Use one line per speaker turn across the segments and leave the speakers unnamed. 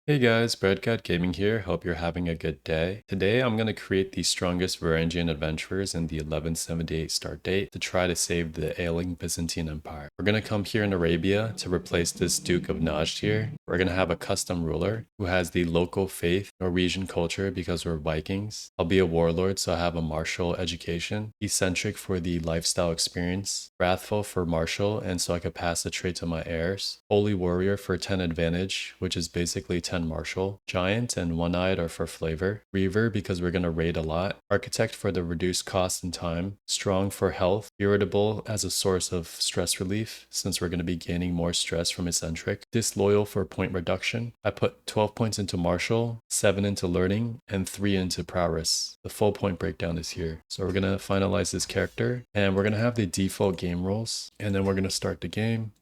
Hey guys, Breadcat Gaming here. Hope you're having a good day. Today I'm going to create the strongest Varangian adventurers in the 1178 start date to try to save the ailing Byzantine Empire. We're going to come here in Arabia to replace this Duke of Najd here. We're going to have a custom ruler who has the local faith, Norwegian culture because we're Vikings. I'll be a warlord, so I have a martial education. Eccentric for the lifestyle experience. Wrathful for martial, and so I could pass the trait to my heirs. Holy warrior for 10 advantage, which is basically 10 martial. Giant and one-eyed are for flavor. Reaver because we're going to raid a lot. Architect for the reduced cost and time. Strong for health. Irritable as a source of stress relief since we're going to be gaining more stress from eccentric. Disloyal for point reduction. I put 12 points into martial, 7 into learning, and 3 into prowess. The full point breakdown is here. So we're going to finalize this character and we're going to have the default game rules and then we're going to start the game.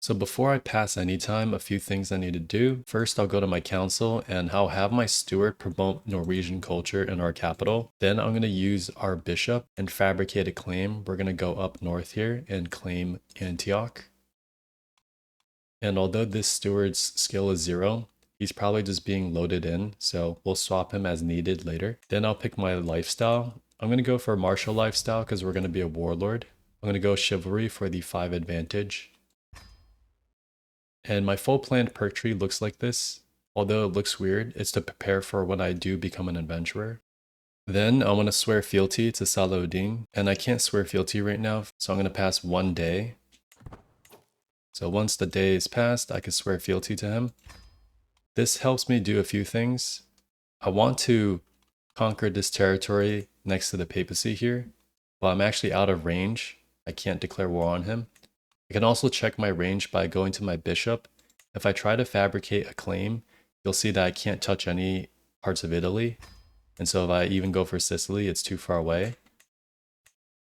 So before I pass any time, a few things I need to do. First, I'll go to my council and I'll have my steward promote Norwegian culture in our capital. Then I'm going to use our bishop and fabricate a claim. We're going to go up north here and claim Antioch. And although this steward's skill is 0, he's probably just being loaded in, so we'll swap him as needed later. Then I'll pick my lifestyle. I'm going to go for a martial lifestyle because we're going to be a warlord. I'm going to go chivalry for the 5 advantage. And my full planned perk tree looks like this. Although it looks weird, it's to prepare for when I do become an adventurer. Then I want to swear fealty to Salahuddin, and I can't swear fealty right now, so I'm going to pass 1 day. So once the day is passed, I can swear fealty to him. This helps me do a few things. I want to conquer this territory next to the papacy here, but I'm actually out of range. I can't declare war on him. I can also check my range by going to my bishop. If I try to fabricate a claim, you'll see that I can't touch any parts of Italy. And so if I even go for Sicily, it's too far away.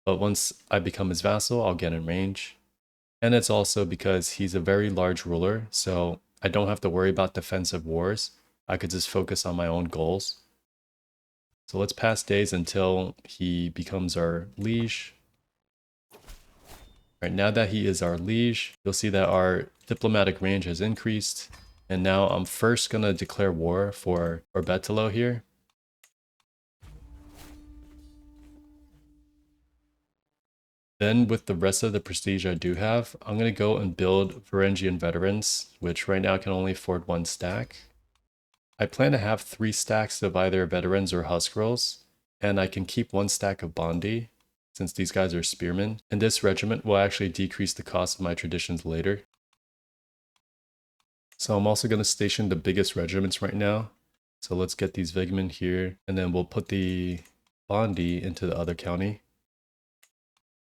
But once I become his vassal, I'll get in range. And it's also because he's a very large ruler, so I don't have to worry about defensive wars. I could just focus on my own goals. So let's pass days until he becomes our liege. Right, now that he is our liege, you'll see that our diplomatic range has increased. And now I'm first going to declare war for Orbetolo here. Then with the rest of the prestige I do have, I'm going to go and build Varangian veterans, which right now can only afford 1 stack. I plan to have 3 stacks of either veterans or husk rolls, and I can keep 1 stack of Bondi, since these guys are spearmen. And this regiment will actually decrease the cost of my traditions later. So I'm also going to station the biggest regiments right now. So let's get these Vigmen here, and then we'll put the Bondi into the other county.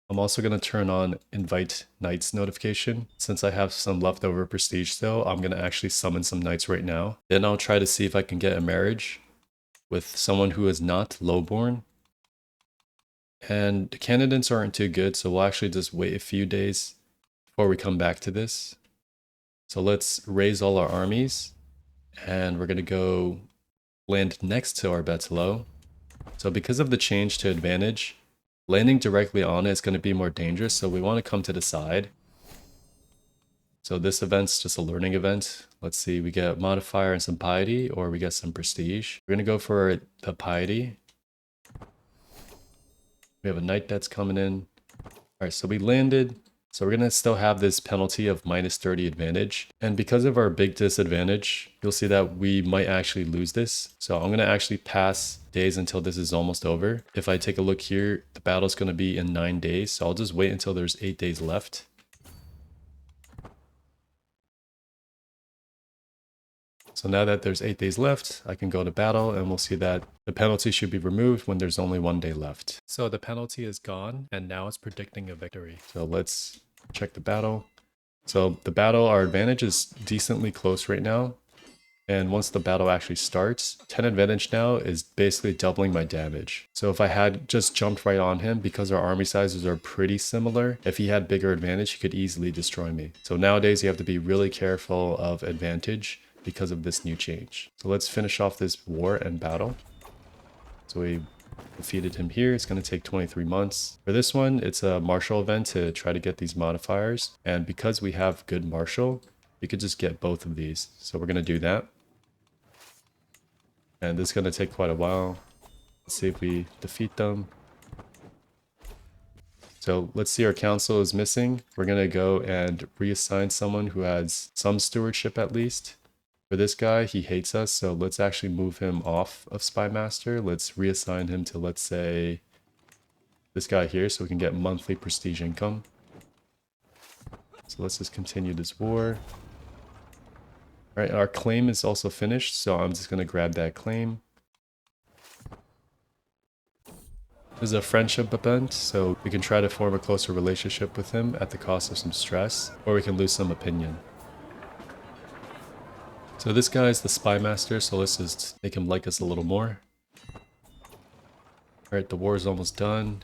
I'm also going to turn on invite knights notification. Since I have some leftover prestige still, I'm going to actually summon some knights right now. Then I'll try to see if I can get a marriage with someone who is not lowborn. And the candidates aren't too good, so we'll actually just wait a few days before we come back to this. So let's raise all our armies, and we're going to go land next to our Orbetolo. So because of the change to advantage, landing directly on it is going to be more dangerous, so we want to come to the side. So this event's just a learning event. Let's see, we get modifier and some piety, or we get some prestige. We're going to go for the piety. We have a knight that's coming in. Alright, so we landed. So we're going to still have this penalty of minus 30 advantage. And because of our big disadvantage, you'll see that we might actually lose this. So I'm going to actually pass days until this is almost over. If I take a look here, the battle's going to be in 9 days. So I'll just wait until there's 8 days left. So now that there's 8 days left, I can go to battle and we'll see that the penalty should be removed when there's only 1 day left. So the penalty is gone and now it's predicting a victory. So let's check the battle. So the battle, our advantage is decently close right now. And once the battle actually starts, 10 advantage now is basically doubling my damage. So if I had just jumped right on him, because our army sizes are pretty similar, if he had bigger advantage, he could easily destroy me. So nowadays you have to be really careful of advantage because of this new change. So let's finish off this war and battle. So we Defeated him here. It's going to take 23 months. For this one, it's a martial event to try to get these modifiers. And because we have good martial, we could just get both of these. So we're going to do that. And this is going to take quite a while. Let's see if we defeat them. So let's see, our council is missing. We're going to go and reassign someone who has some stewardship at least. For this guy, he hates us, so let's actually move him off of Spy Master. Let's reassign him to, let's say, this guy here, so we can get monthly prestige income. So let's just continue this war. All right, our claim is also finished, so I'm just going to grab that claim. This is a friendship event, so we can try to form a closer relationship with him at the cost of some stress, or we can lose some opinion. So this guy is the Spy Master, so let's just make him like us a little more. Alright, the war is almost done.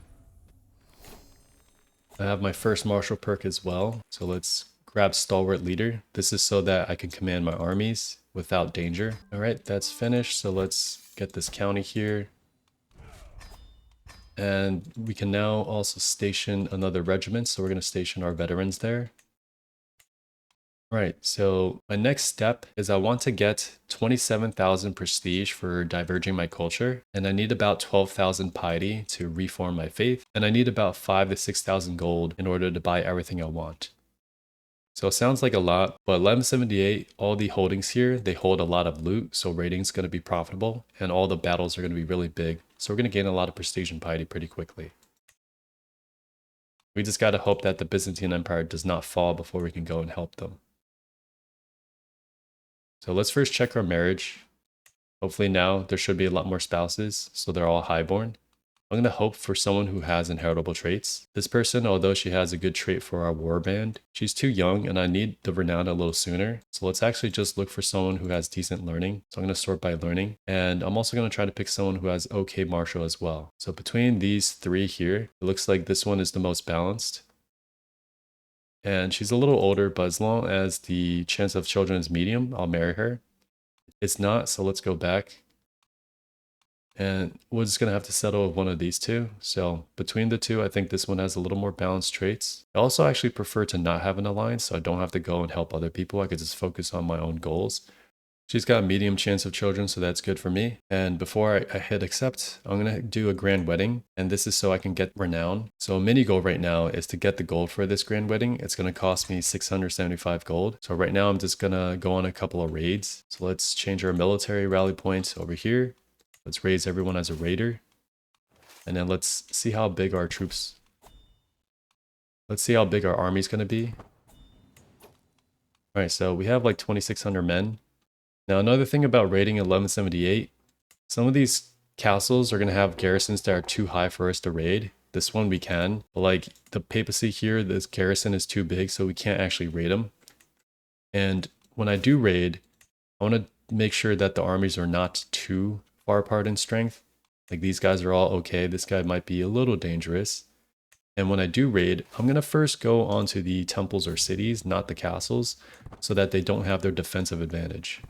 I have my first martial perk as well, so let's grab Stalwart Leader. This is so that I can command my armies without danger. Alright, that's finished, so let's get this county here. And we can now also station another regiment, so we're going to station our veterans there. Right, so my next step is I want to get 27,000 prestige for diverging my culture, and I need about 12,000 piety to reform my faith, and I need about 5,000 to 6,000 gold in order to buy everything I want. So it sounds like a lot, but 1178, all the holdings here, they hold a lot of loot, so raiding's going to be profitable, and all the battles are going to be really big, so we're going to gain a lot of prestige and piety pretty quickly. We just got to hope that the Byzantine Empire does not fall before we can go and help them. So let's first check our marriage. Hopefully now there should be a lot more spouses, so they're all highborn. I'm going to hope for someone who has inheritable traits. This person, although she has a good trait for our warband, she's too young and I need the renown a little sooner. So let's actually just look for someone who has decent learning. So I'm going to sort by learning. And I'm also going to try to pick someone who has okay martial as well. So between these three here, it looks like this one is the most balanced. And she's a little older, but as long as the chance of children is medium, I'll marry her. It's not, so let's go back. And we're just going to have to settle with one of these two. So between the two, I think this one has a little more balanced traits. I also actually prefer to not have an alliance, so I don't have to go and help other people. I could just focus on my own goals. She's got a medium chance of children, so that's good for me. And before I hit accept, I'm going to do a grand wedding. And this is so I can get renown. So a mini goal right now is to get the gold for this grand wedding. It's going to cost me 675 gold. So right now I'm just going to go on a couple of raids. So let's change our military rally points over here. Let's raise everyone as a raider. And then let's see how big our troops... Let's see how big our army's going to be. Alright, so we have like 2,600 men. Now, another thing about raiding 1178, some of these castles are going to have garrisons that are too high for us to raid. This one we can, but like the papacy here, this garrison is too big, so we can't actually raid them. And when I do raid, I want to make sure that the armies are not too far apart in strength. Like these guys are all okay. This guy might be a little dangerous. And when I do raid, I'm going to first go onto the temples or cities, not the castles, so that they don't have their defensive advantage.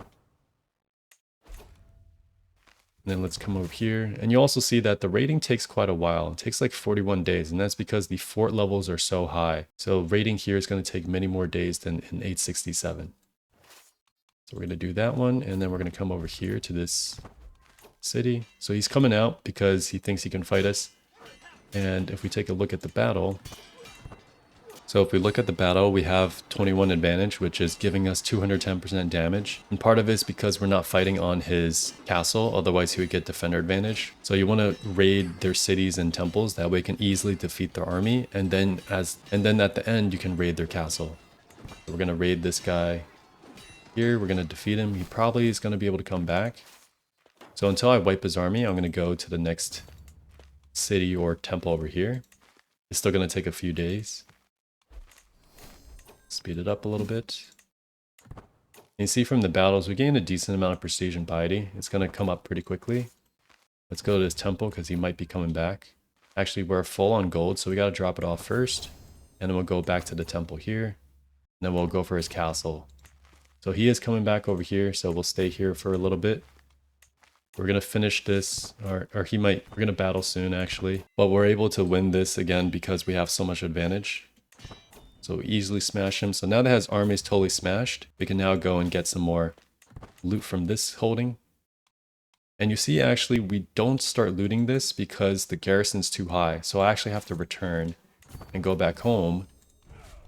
And then let's come over here. And you also see that the raiding takes quite a while. It takes like 41 days. And that's because the fort levels are so high. So raiding here is going to take many more days than in 867. So we're going to do that one. And then we're going to come over here to this city. So he's coming out because he thinks he can fight us. And if we take a look at the battle... So if we look at the battle, we have 21 advantage, which is giving us 210% damage. And part of it is because we're not fighting on his castle, otherwise he would get defender advantage. So you want to raid their cities and temples, that way you can easily defeat their army, and then at the end you can raid their castle. So we're going to raid this guy here, we're going to defeat him. He probably is going to be able to come back. So until I wipe his army, I'm going to go to the next city or temple over here. It's still going to take a few days. Speed it up a little bit. You see from the battles, we gain a decent amount of prestige and piety. It's going to come up pretty quickly. Let's go to this temple because he might be coming back. Actually, we're full on gold, so we got to drop it off first. And then we'll go back to the temple here. And then we'll go for his castle. So he is coming back over here, so we'll stay here for a little bit. We're going to finish this, or he might, we're going to battle soon actually. But we're able to win this again because we have so much advantage. So easily smash him. So now that his army is totally smashed, we can now go and get some more loot from this holding. And you see actually we don't start looting this because the garrison's too high. So I actually have to return and go back home.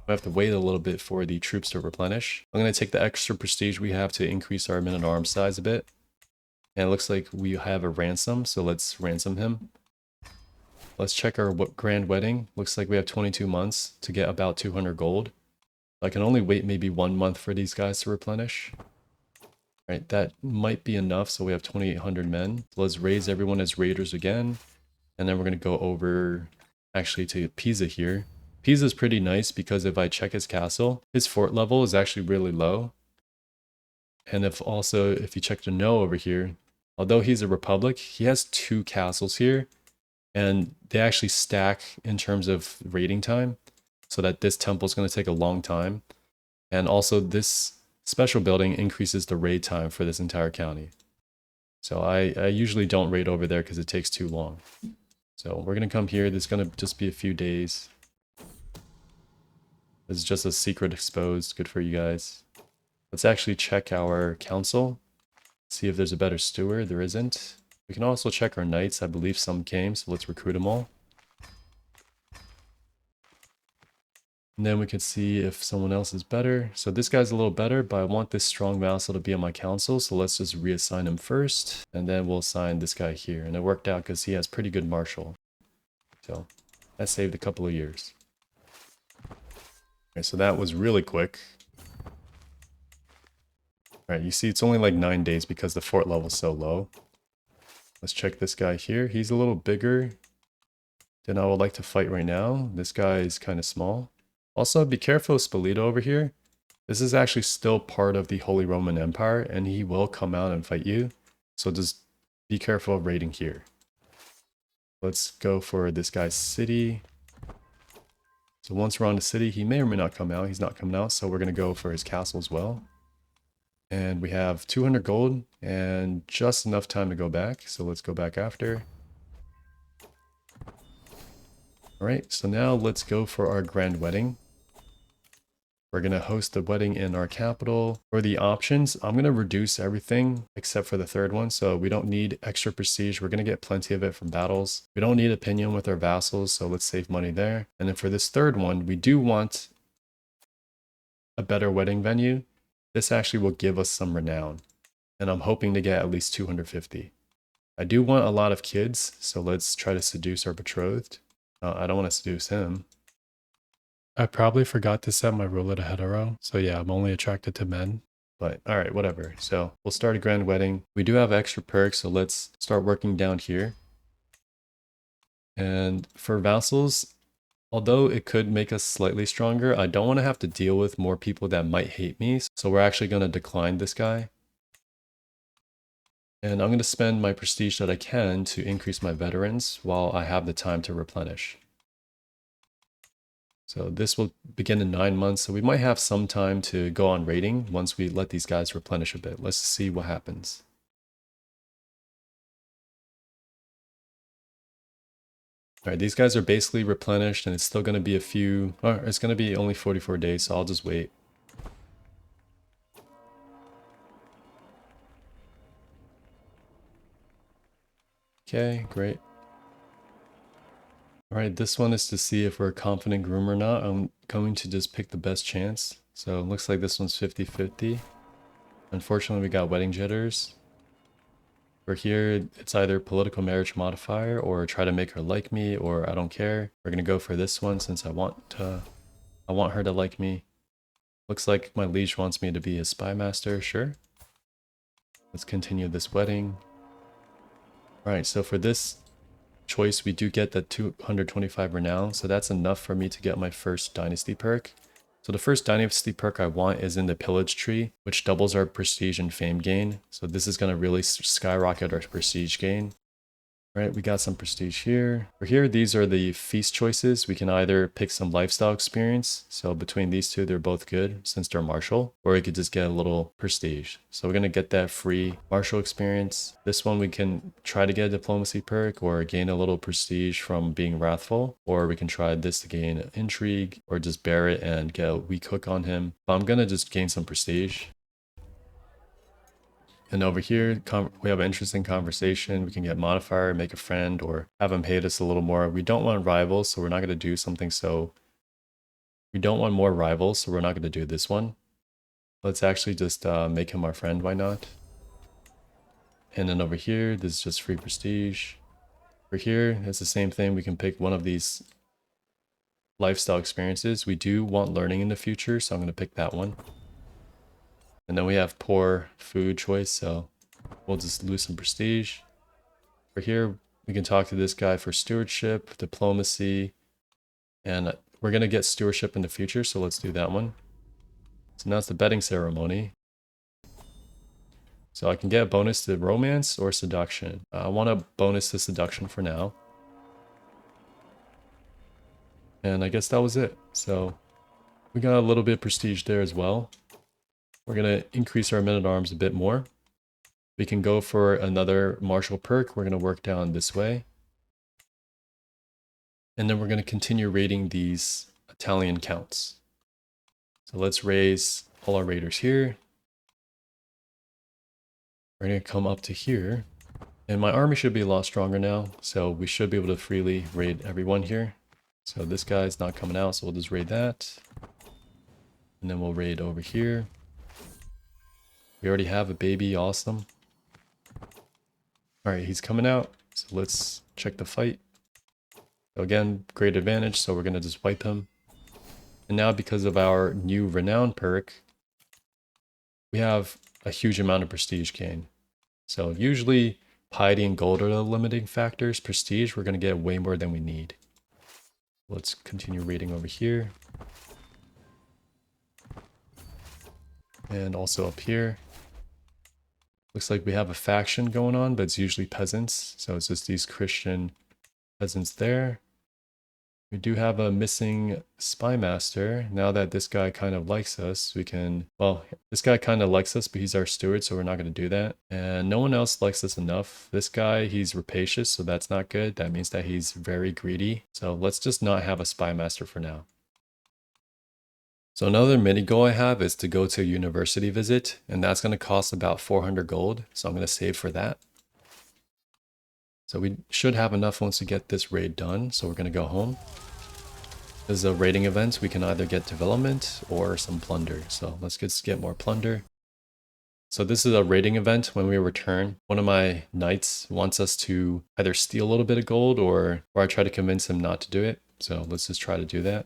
I have to wait a little bit for the troops to replenish. I'm going to take the extra prestige we have to increase our men-at-arms size a bit. And it looks like we have a ransom, so let's ransom him. Let's check our grand wedding. Looks like we have 22 months to get about 200 gold. I can only wait maybe 1 month for these guys to replenish. Right, that might be enough, so we have 2,800 men. So let's raise everyone as raiders again. And then we're going to go over actually to Pisa here. Pisa is pretty nice because if I check his castle, his fort level is actually really low. And if you check the no over here, although he's a republic, he has 2 castles here. And they actually stack in terms of raiding time. So that this temple is going to take a long time. And also this special building increases the raid time for this entire county. So I usually don't raid over there because it takes too long. So we're going to come here. This is going to just be a few days. This is just a secret exposed. Good for you guys. Let's actually check our council. See if there's a better steward. There isn't. We can also check our knights. I believe some came, so let's recruit them all. And then we can see if someone else is better. So this guy's a little better, but I want this strong vassal to be on my council. So let's just reassign him first. And then we'll assign this guy here. And it worked out because he has pretty good martial. So that saved a couple of years. Okay, so that was really quick. All right, you see it's only like 9 days because the fort level is so low. Let's check this guy here. He's a little bigger than I would like to fight right now. This guy is kind of small. Also, be careful of Spoleto over here. This is actually still part of the Holy Roman Empire, and he will come out and fight you. So just be careful of raiding here. Let's go for this guy's city. So once we're on the city, he may or may not come out. He's not coming out, so we're going to go for his castle as well. And we have 200 gold and just enough time to go back. So let's go back after. All right, so now let's go for our grand wedding. We're going to host the wedding in our capital. For the options, I'm going to reduce everything except for the third one. So we don't need extra prestige. We're going to get plenty of it from battles. We don't need opinion with our vassals, so let's save money there. And then for this third one, we do want a better wedding venue. This actually will give us some renown. And I'm hoping to get at least 250. I do want a lot of kids, so let's try to seduce our betrothed. I don't want to seduce him. I probably forgot to set my ruler to hetero. So yeah, I'm only attracted to men. But all right, whatever. So we'll start a grand wedding. We do have extra perks, so let's start working down here. And for vassals, although it could make us slightly stronger, I don't want to have to deal with more people that might hate me. So we're actually going to decline this guy. And I'm going to spend my prestige that I can to increase my veterans while I have the time to replenish. So this will begin in 9 months, so we might have some time to go on raiding once we let these guys replenish a bit. Let's see what happens. All right, these guys are basically replenished, and it's still going to be it's going to be only 44 days, so I'll just wait. Okay, great. All right, this one is to see if we're a confident groom or not. I'm going to just pick the best chance. So it looks like this one's 50-50. Unfortunately, we got wedding jitters. For here, it's either political marriage modifier or try to make her like me, or I don't care. We're gonna go for this one since I want her to like me. Looks like my liege wants me to be his spy master. Sure. Let's continue this wedding. All right, so for this choice, we do get the 225 renown, so that's enough for me to get my first dynasty perk. So the first dynasty perk I want is in the pillage tree, which doubles our prestige and fame gain. So this is going to really skyrocket our prestige gain. All right, we got some prestige here. For here, these are the feast choices. We can either pick some lifestyle experience. So between these two, they're both good since they're martial, or we could just get a little prestige. So we're gonna get that free martial experience. This one, we can try to get a diplomacy perk or gain a little prestige from being wrathful, or we can try this to gain intrigue or just bear it and get a weak hook on him. But I'm gonna just gain some prestige. And over here, we have an interesting conversation. We can get modifier, make a friend, or have them hate us a little more. We don't want rivals, so we're not going to do something so... We don't want more rivals, so we're not going to do this one. Let's actually just make him our friend, why not? And then over here, this is just free prestige. For here, it's the same thing. We can pick one of these lifestyle experiences. We do want learning in the future, so I'm going to pick that one. And then we have poor food choice, so we'll just lose some prestige. For here, we can talk to this guy for stewardship, diplomacy, and we're going to get stewardship in the future, so let's do that one. So now it's the betting ceremony. So I can get a bonus to romance or seduction. I want a bonus to seduction for now. And I guess that was it. So we got a little bit of prestige there as well. We're going to increase our men-at-arms a bit more. We can go for another martial perk. We're going to work down this way. And then we're going to continue raiding these Italian counts. So let's raise all our raiders here. We're going to come up to here. And my army should be a lot stronger now. So we should be able to freely raid everyone here. So this guy's not coming out, so we'll just raid that. And then we'll raid over here. We already have a baby, awesome. Alright, he's coming out, so let's check the fight. So again, great advantage, so we're going to just wipe him. And now because of our new renown perk, we have a huge amount of prestige gain. So usually piety and gold are the limiting factors. Prestige, we're going to get way more than we need. Let's continue raiding over here. And also up here. Looks like we have a faction going on, but it's usually peasants. So it's just these Christian peasants there. We do have a missing spy master. Now that this guy kind of likes us, we can... Well, this guy kind of likes us, but he's our steward, so we're not going to do that. And no one else likes us enough. This guy, he's rapacious, so that's not good. That means that he's very greedy. So let's just not have a spy master for now. So another mini goal I have is to go to a university visit, and that's going to cost about 400 gold, so I'm going to save for that. So we should have enough once we get this raid done, so we're going to go home. This is a raiding event, we can either get development or some plunder, so let's just get more plunder. So this is a raiding event. When we return, one of my knights wants us to either steal a little bit of gold or I try to convince him not to do it, so let's just try to do that.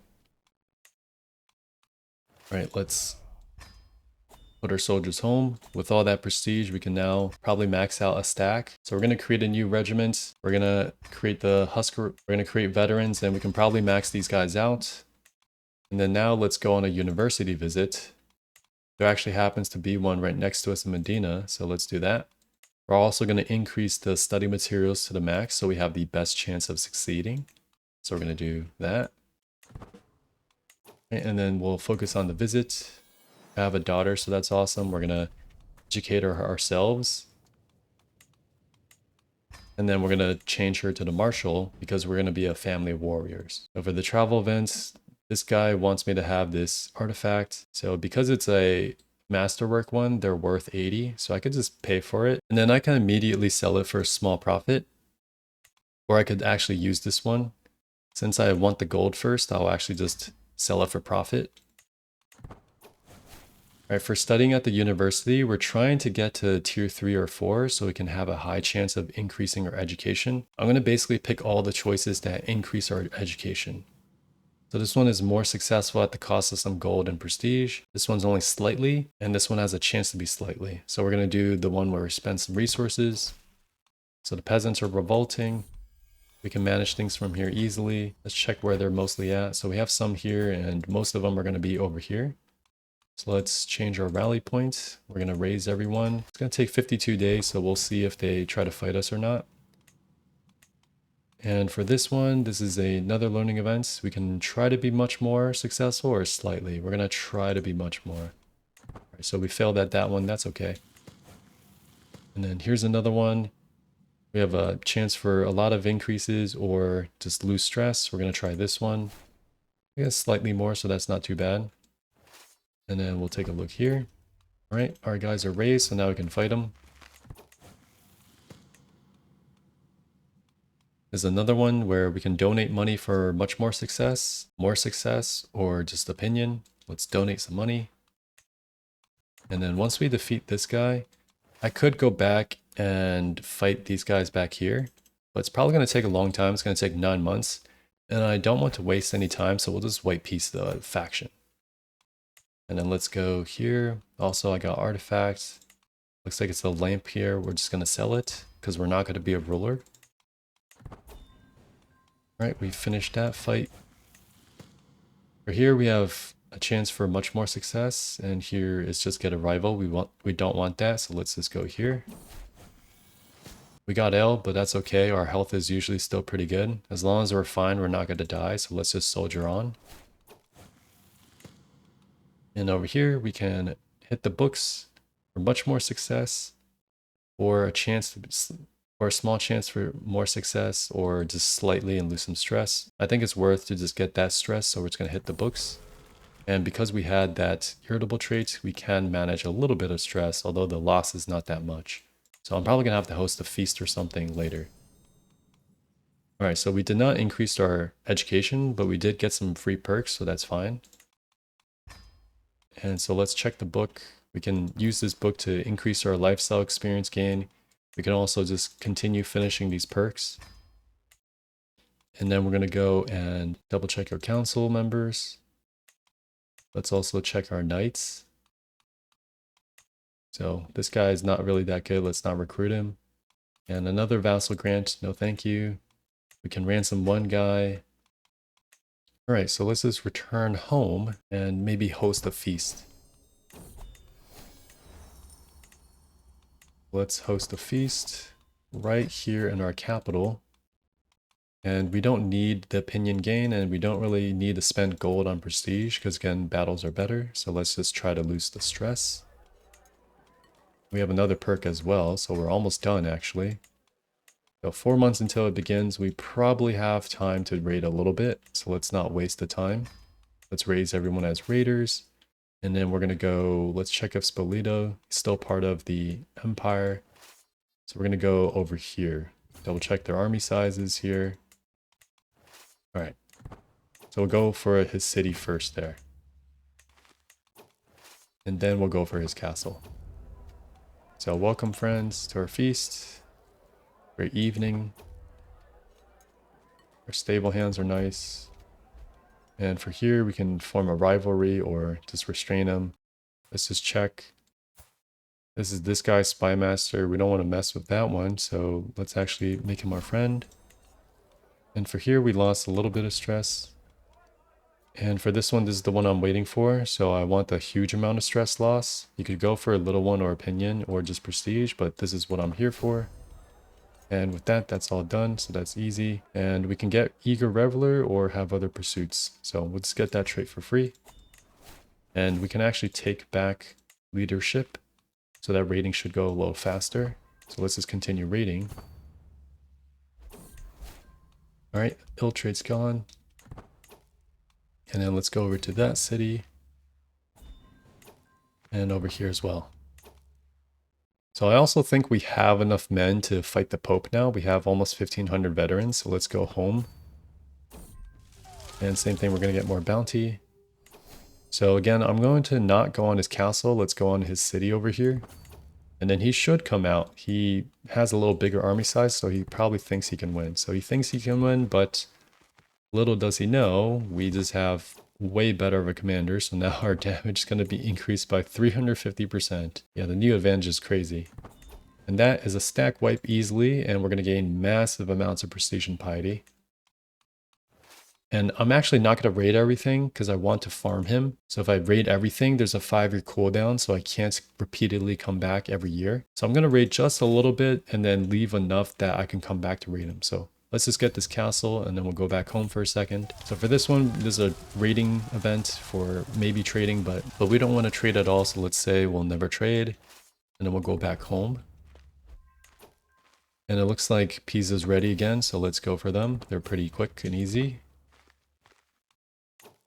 Alright, let's put our soldiers home. With all that prestige, we can now probably max out a stack. So we're going to create a new regiment. We're going to create the Husker. We're going to create veterans, and we can probably max these guys out. And then now let's go on a university visit. There actually happens to be one right next to us in Medina, so let's do that. We're also going to increase the study materials to the max, so we have the best chance of succeeding. So we're going to do that. And then we'll focus on the visit. I have a daughter, so that's awesome. We're going to educate her ourselves. And then we're going to change her to the martial because we're going to be a family of warriors. So for the travel events, this guy wants me to have this artifact. So because it's a masterwork one, they're worth 80. So I could just pay for it. And then I can immediately sell it for a small profit. Or I could actually use this one. Since I want the gold first, I'll actually just sell it for profit. Alright, for studying at the university, we're trying to get to tier 3 or 4 so we can have a high chance of increasing our education. I'm going to basically pick all the choices that increase our education. So this one is more successful at the cost of some gold and prestige. This one's only slightly, and this one has a chance to be slightly. So we're going to do the one where we spend some resources. So the peasants are revolting. We can manage things from here easily. Let's check where they're mostly at. So we have some here, and most of them are going to be over here. So let's change our rally points. We're going to raise everyone. It's going to take 52 days, so we'll see if they try to fight us or not. And for this one, this is another learning event. We can try to be much more successful or slightly. We're going to try to be much more. All right, so we failed at that one. That's okay. And then here's another one. We have a chance for a lot of increases or just lose stress. We're going to try this one. I guess slightly more, so that's not too bad. And then we'll take a look here. All right, our guys are raised, so now we can fight them. There's another one where we can donate money for much more success, or just opinion. Let's donate some money. And then once we defeat this guy, I could go back and fight these guys back here, but it's probably going to take a long time. It's going to take 9 months, and I don't want to waste any time, so we'll just white piece the faction. And then let's go here. Also, I got artifacts. Looks like it's a lamp here. We're just going to sell it because we're not going to be a ruler. All right, we finished that fight. For here, we have a chance for much more success, and here is just get a rival. We don't want that, so let's just go here. We got L, but that's okay. Our health is usually still pretty good. As long as we're fine, we're not going to die, so let's just soldier on. And over here, we can hit the books for much more success, or a chance to, or a small chance for more success, or just slightly and lose some stress. I think it's worth to just get that stress, so we're just going to hit the books. And because we had that irritable trait, we can manage a little bit of stress, although the loss is not that much. So I'm probably going to have to host a feast or something later. All right, so we did not increase our education, but we did get some free perks, so that's fine. And so let's check the book. We can use this book to increase our lifestyle experience gain. We can also just continue finishing these perks. And then we're going to go and double check our council members. Let's also check our knights. So this guy is not really that good. Let's not recruit him. And another vassal grant. No, thank you. We can ransom one guy. All right, so let's just return home and maybe host a feast. Let's host a feast right here in our capital. And we don't need the opinion gain, and we don't really need to spend gold on prestige because, again, battles are better. So let's just try to lose the stress. We have another perk as well, so we're almost done, actually. So 4 months until it begins, we probably have time to raid a little bit, so let's not waste the time. Let's raise everyone as raiders, and then we're going to go, let's check if Spoleto is still part of the empire. So we're going to go over here, double check their army sizes here. All right, so we'll go for his city first there. And then we'll go for his castle. So welcome friends to our feast. Great evening. Our stable hands are nice. And for here, we can form a rivalry or just restrain him. Let's just check. This is this guy's spy master. We don't want to mess with that one, so let's actually make him our friend. And for here, we lost a little bit of stress. And for this one, this is the one I'm waiting for. So I want a huge amount of stress loss. You could go for a little one or opinion or just prestige, but this is what I'm here for. And with that, that's all done. So that's easy. And we can get Eager Reveler or have other pursuits. So we'll just get that trait for free. And we can actually take back leadership. So that rating should go a little faster. So let's just continue rating. All right, ill trait's gone. And then let's go over to that city. And over here as well. So I also think we have enough men to fight the Pope now. We have almost 1,500 veterans, so let's go home. And same thing, we're going to get more bounty. So again, I'm going to not go on his castle. Let's go on his city over here. And then he should come out. He has a little bigger army size, so he probably thinks he can win. So he thinks he can win, but little does he know, we just have way better of a commander. So now our damage is going to be increased by 350%. Yeah, the new advantage is crazy. And that is a stack wipe easily, and we're going to gain massive amounts of prestige and piety. And I'm actually not going to raid everything because I want to farm him. So if I raid everything, there's a 5-year cooldown, so I can't repeatedly come back every year. So I'm going to raid just a little bit and then leave enough that I can come back to raid him. So Let's just get this castle and then we'll go back home for a second. So for this one, this is a raiding event for maybe trading, but we don't want to trade at all. So let's say we'll never trade and then we'll go back home. And it looks like Pisa's ready again, so let's go for them. They're pretty quick and easy.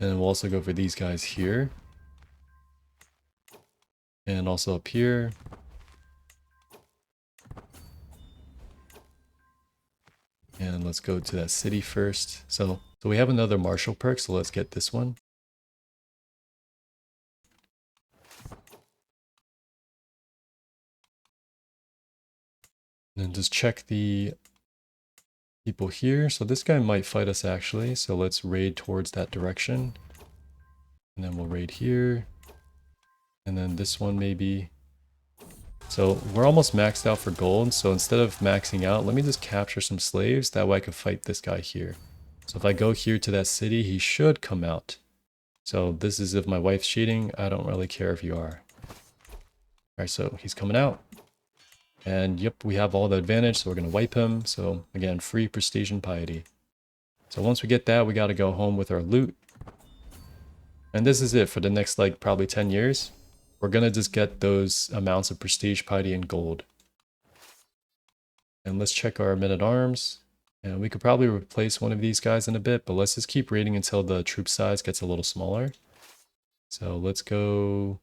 And we'll also go for these guys here. And also up here. And let's go to that city first. So we have another martial perk, so let's get this one. And then just check the people here. So this guy might fight us actually. So let's raid towards that direction. And then we'll raid here. And then this one maybe. So we're almost maxed out for gold. So instead of maxing out, let me just capture some slaves. That way I can fight this guy here. So if I go here to that city, he should come out. So this is if my wife's cheating. I don't really care if you are. Alright, so he's coming out. And yep, we have all the advantage, so we're going to wipe him. So again, free prestige and piety. So once we get that, we got to go home with our loot. And this is it for the next like probably 10 years. We're going to just get those amounts of prestige, piety, and gold. And let's check our men-at-arms. And we could probably replace one of these guys in a bit, but let's just keep raiding until the troop size gets a little smaller. So let's go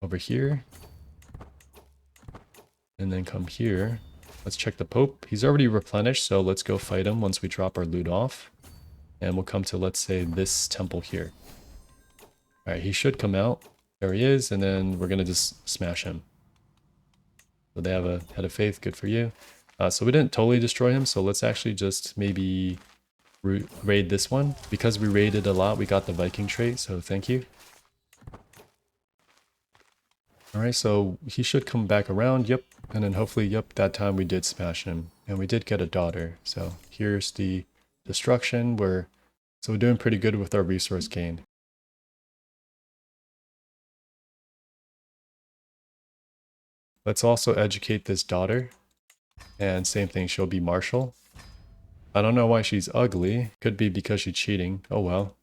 over here. And then come here. Let's check the Pope. He's already replenished, so let's go fight him once we drop our loot off. And we'll come to, let's say, this temple here. Alright, he should come out. There he is, and then we're going to just smash him. So they have a head of faith, good for you. So we didn't totally destroy him, so let's actually just maybe raid this one. Because we raided a lot, we got the Viking trait, so thank you. Alright, so he should come back around, yep. And then hopefully, yep, that time we did smash him. And we did get a daughter. So here's the destruction. So we're doing pretty good with our resource gain. Let's also educate this daughter. And same thing, she'll be martial. I don't know why she's ugly. Could be because she's cheating. Oh well.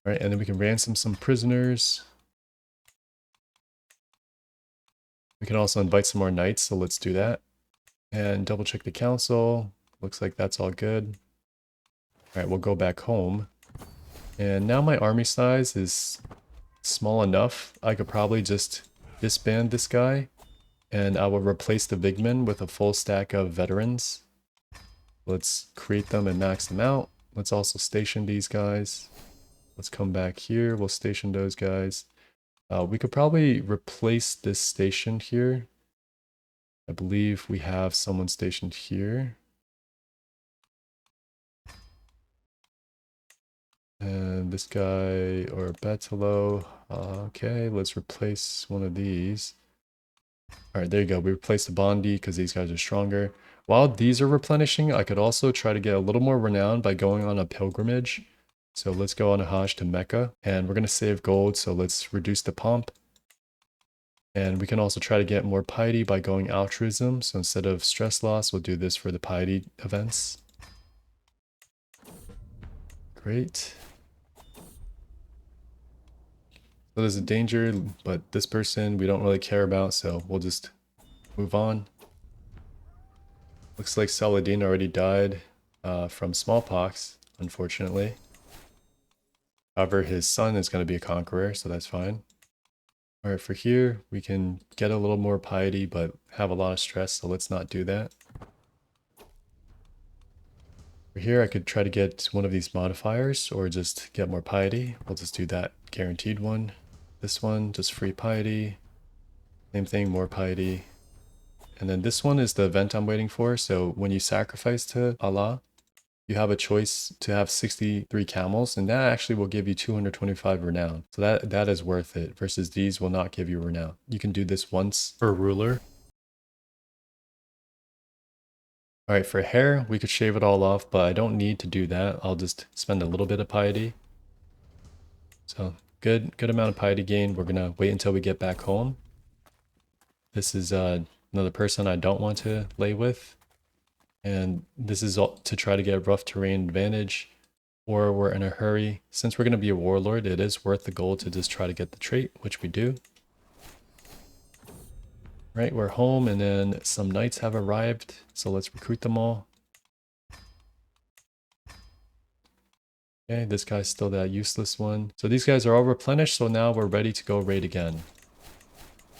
Alright, and then we can ransom some prisoners. We can also invite some more knights, so let's do that. And double check the council. Looks like that's all good. Alright, we'll go back home. And now my army size is small enough. I could probably just disband this guy. And I will replace the Vigmen with a full stack of veterans. Let's create them and max them out. Let's also station these guys. Let's come back here. We'll station those guys. We could probably replace this station here. I believe we have someone stationed here. And this guy, or Betelo. Okay, let's replace one of these. Alright, there you go. We replaced the Bondi because these guys are stronger. While these are replenishing, I could also try to get a little more renown by going on a pilgrimage. So let's go on a Hajj to Mecca. And we're going to save gold, so let's reduce the pomp. And we can also try to get more piety by going altruism. So instead of stress loss, we'll do this for the piety events. Great. So there's a danger, but this person we don't really care about, so we'll just move on. Looks like Saladin already died from smallpox, unfortunately. However, his son is going to be a conqueror, so that's fine. Alright, for here, we can get a little more piety, but have a lot of stress, so let's not do that. For here, I could try to get one of these modifiers, or just get more piety. We'll just do that guaranteed one. This one, just free piety. Same thing, more piety. And then this one is the event I'm waiting for. So when you sacrifice to Allah, you have a choice to have 63 camels, and that actually will give you 225 renown. So that is worth it, versus these will not give you renown. You can do this once per ruler. Alright, for hair, we could shave it all off, but I don't need to do that. I'll just spend a little bit of piety. So good amount of piety gain. We're gonna wait until we get back home. This is another person I don't want to lay with. And this is all to try to get rough terrain advantage, or we're in a hurry. Since we're going to be a warlord, it is worth the gold to just try to get the trait, which we do. Right, we're home, and then some knights have arrived, so let's recruit them all. Okay, this guy's still that useless one. So these guys are all replenished, so now we're ready to go raid again.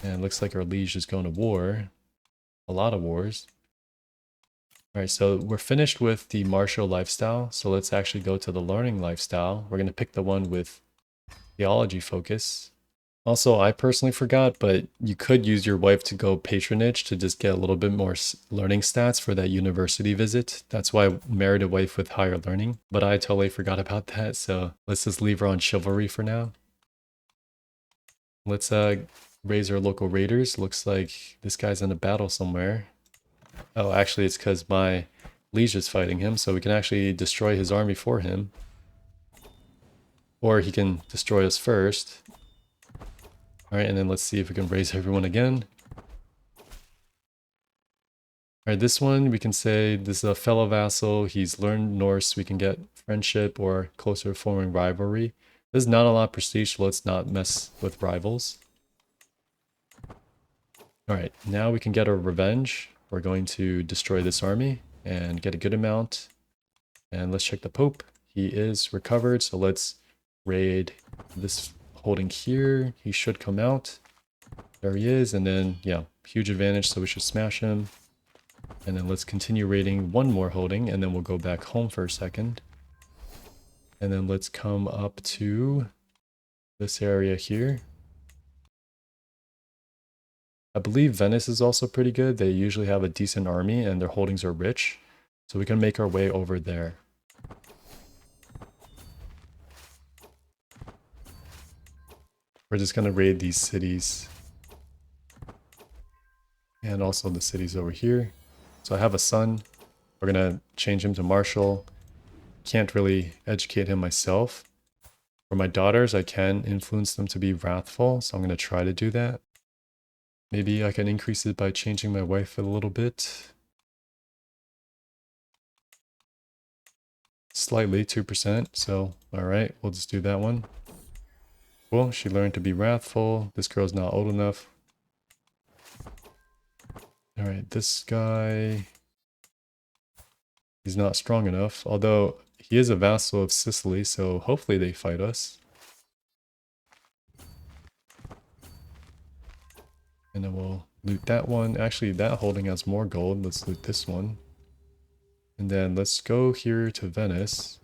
And it looks like our liege is going to war. A lot of wars. Alright, so we're finished with the martial lifestyle, so let's actually go to the learning lifestyle. We're going to pick the one with theology focus. Also, I personally forgot, but you could use your wife to go patronage to just get a little bit more learning stats for that university visit. That's why I married a wife with higher learning, but I totally forgot about that, so let's just leave her on chivalry for now. Let's raise our local raiders. Looks like this guy's in a battle somewhere. Oh, actually it's because my liege is fighting him, so we can actually destroy his army for him. Or he can destroy us first. Alright, and then let's see if we can raise everyone again. Alright, this one we can say this is a fellow vassal. He's learned Norse. We can get friendship or closer forming rivalry. There's not a lot of prestige, so let's not mess with rivals. Alright, now we can get our revenge. We're going to destroy this army and get a good amount. And let's check the Pope. He is recovered, so let's raid this holding here. He should come out. There he is, and then, yeah, huge advantage, so we should smash him. And then let's continue raiding one more holding, and then we'll go back home for a second. And then let's come up to this area here. I believe Venice is also pretty good. They usually have a decent army, and their holdings are rich. So we can make our way over there. We're just going to raid these cities. And also the cities over here. So I have a son. We're going to change him to marshal. Can't really educate him myself. For my daughters, I can influence them to be wrathful. So I'm going to try to do that. Maybe I can increase it by changing my wife a little bit. Slightly, 2%. So, alright, we'll just do that one. Cool, she learned to be wrathful. This girl's not old enough. Alright, this guy... he's not strong enough. Although, he is a vassal of Sicily, so hopefully they fight us. And then we'll loot that one. Actually, that holding has more gold. Let's loot this one. And then let's go here to Venice.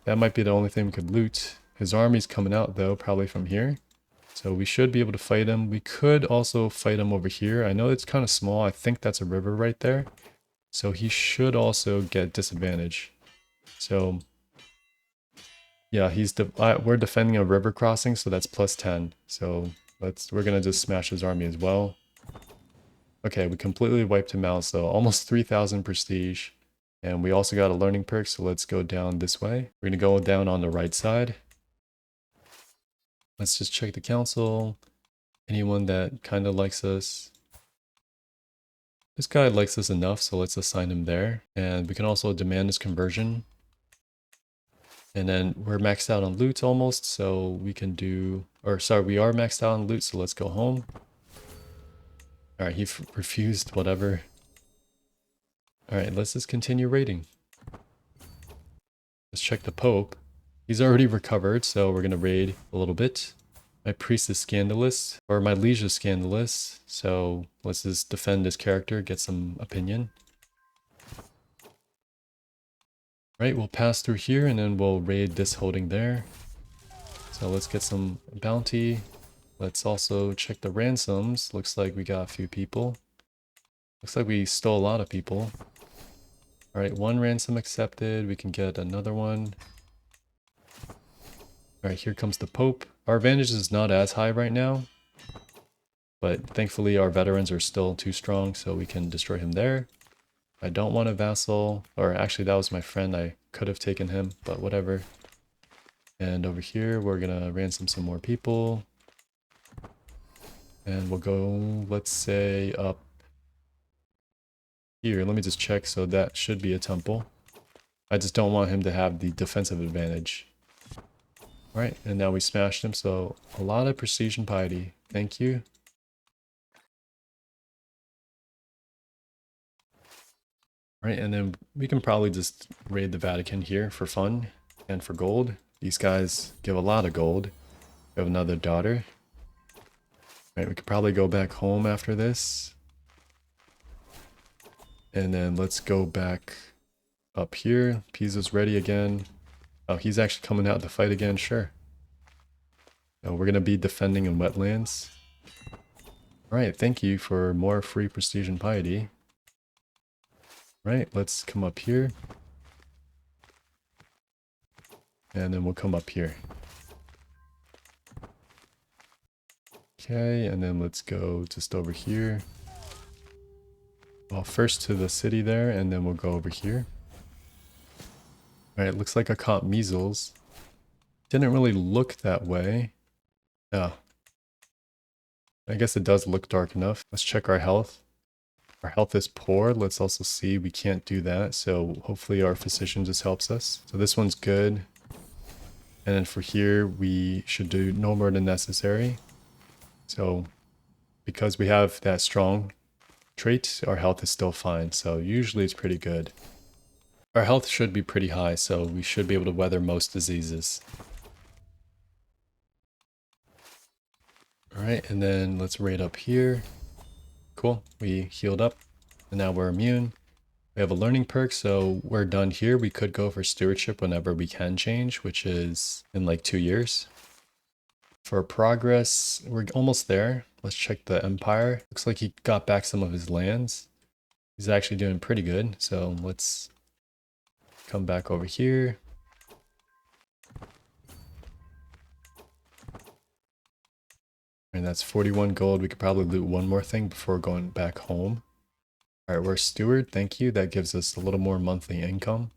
That might be the only thing we could loot. His army's coming out though, probably from here. So we should be able to fight him. We could also fight him over here. I know it's kind of small. I think that's a river right there. So he should also get disadvantage. So yeah, we're defending a river crossing, so that's plus 10. So we're gonna just smash his army as well. Okay, we completely wiped him out, so almost 3,000 prestige. And we also got a learning perk, so let's go down this way. We're gonna go down on the right side. Let's just check the council. Anyone that kind of likes us. This guy likes us enough, so let's assign him there. And we can also demand his conversion. And then we're maxed out on loot almost, so we can do... or sorry, we are maxed out on loot, so let's go home. Alright, he refused, whatever. Alright, let's just continue raiding. Let's check the Pope. He's already recovered, so we're gonna raid a little bit. My priest is scandalous, or my liege is scandalous, so let's just defend his character, get some opinion. Right, we'll pass through here and then we'll raid this holding there. So let's get some bounty. Let's also check the ransoms. Looks like we got a few people. Looks like we stole a lot of people. Alright, one ransom accepted. We can get another one. Alright, here comes the Pope. Our advantage is not as high right now. But thankfully our veterans are still too strong, so we can destroy him there. I don't want a vassal. Or actually that was my friend. I could have taken him, but whatever. And over here we're gonna ransom some more people. And we'll go, let's say, up here. Let me just check. So that should be a temple. I just don't want him to have the defensive advantage. All right, and now we smashed him. So a lot of prestige and piety. Thank you. All right, and then we can probably just raid the Vatican here for fun and for gold. These guys give a lot of gold. We have another daughter. All right, we could probably go back home after this. And then let's go back up here. Pisa's ready again. Oh, he's actually coming out to fight again, sure. We're going to be defending in wetlands. Alright, thank you for more free prestige and piety. Right, let's come up here. And then we'll come up here. Okay, and then let's go just over here. Well, first to the city there, and then we'll go over here. Alright, looks like I caught measles. Didn't really look that way. Oh. I guess it does look dark enough. Let's check our health. Our health is poor. Let's also see we can't do that. So hopefully our physician just helps us. So this one's good. And then for here, we should do no more than necessary. So because we have that strong trait, our health is still fine. So usually it's pretty good. Our health should be pretty high, so we should be able to weather most diseases. Alright, and then let's raid up here. Cool, we healed up, and now we're immune. We have a learning perk, so we're done here. We could go for stewardship whenever we can change, which is in like 2 years. For progress, we're almost there. Let's check the empire. Looks like he got back some of his lands. He's actually doing pretty good, so let's come back over here. And that's 41 gold. We could probably loot one more thing before going back home. All right, we're a steward. Thank you. That gives us a little more monthly income.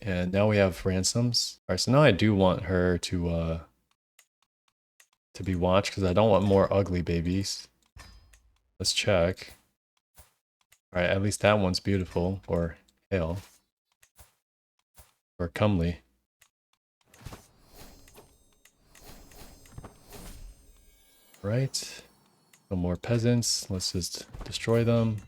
And now we have ransoms. All right, so now I do want her to be watched because I don't want more ugly babies. Let's check. All right, at least that one's beautiful, or hale, or comely. Right, some more peasants. Let's just destroy them.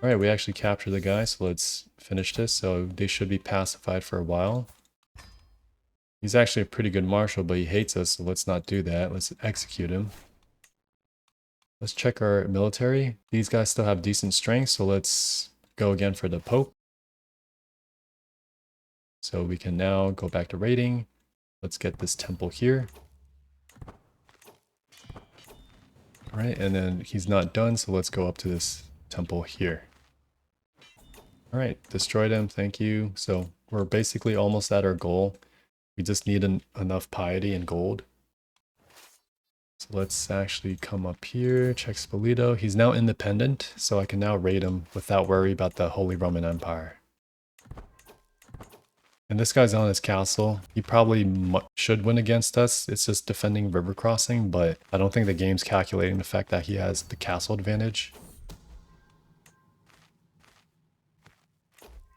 All right, we actually captured the guy, so let's finish this. So they should be pacified for a while. He's actually a pretty good marshal, but he hates us, so let's not do that. Let's execute him. Let's check our military. These guys still have decent strength, so let's go again for the Pope. So we can now go back to raiding. Let's get this temple here. All right, and then he's not done, so let's go up to this temple here. All right, destroyed him, thank you. So we're basically almost at our goal. We just need enough piety and gold. So let's actually come up here, check Spoleto. He's now independent, so I can now raid him without worry about the Holy Roman Empire. And this guy's on his castle. He probably should win against us. It's just defending river crossing, but I don't think the game's calculating the fact that he has the castle advantage.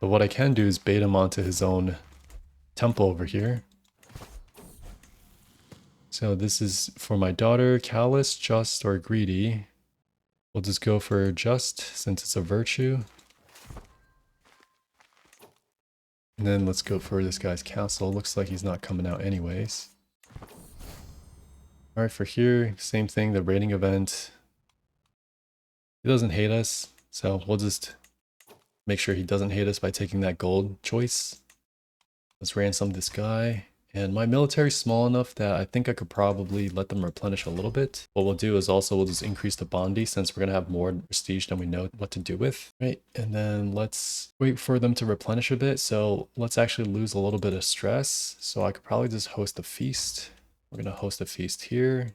But what I can do is bait him onto his own temple over here. So this is for my daughter, callous, just, or greedy. We'll just go for just, since it's a virtue. And then let's go for this guy's castle. Looks like he's not coming out anyways. Alright, for here, same thing, the raiding event. He doesn't hate us, so we'll just make sure he doesn't hate us by taking that gold choice. Let's ransom this guy. And my military's small enough that I think I could probably let them replenish a little bit. What we'll do is also we'll just increase the bounty since we're going to have more prestige than we know what to do with. Right, and then let's wait for them to replenish a bit. So let's actually lose a little bit of stress. So I could probably just host a feast. We're going to host a feast here.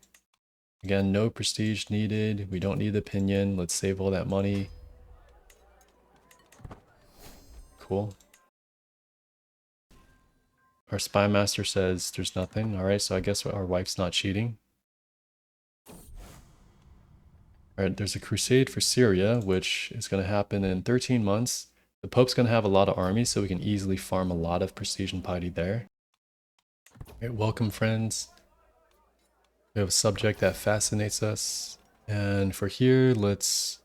Again, no prestige needed. We don't need the opinion. Let's save all that money. Cool. Our spy master says there's nothing. All right, so I guess our wife's not cheating. All right, there's a crusade for Syria, which is going to happen in 13 months. The Pope's going to have a lot of armies, so we can easily farm a lot of prestige and piety there. All right, welcome, friends. We have a subject that fascinates us. And for here, let's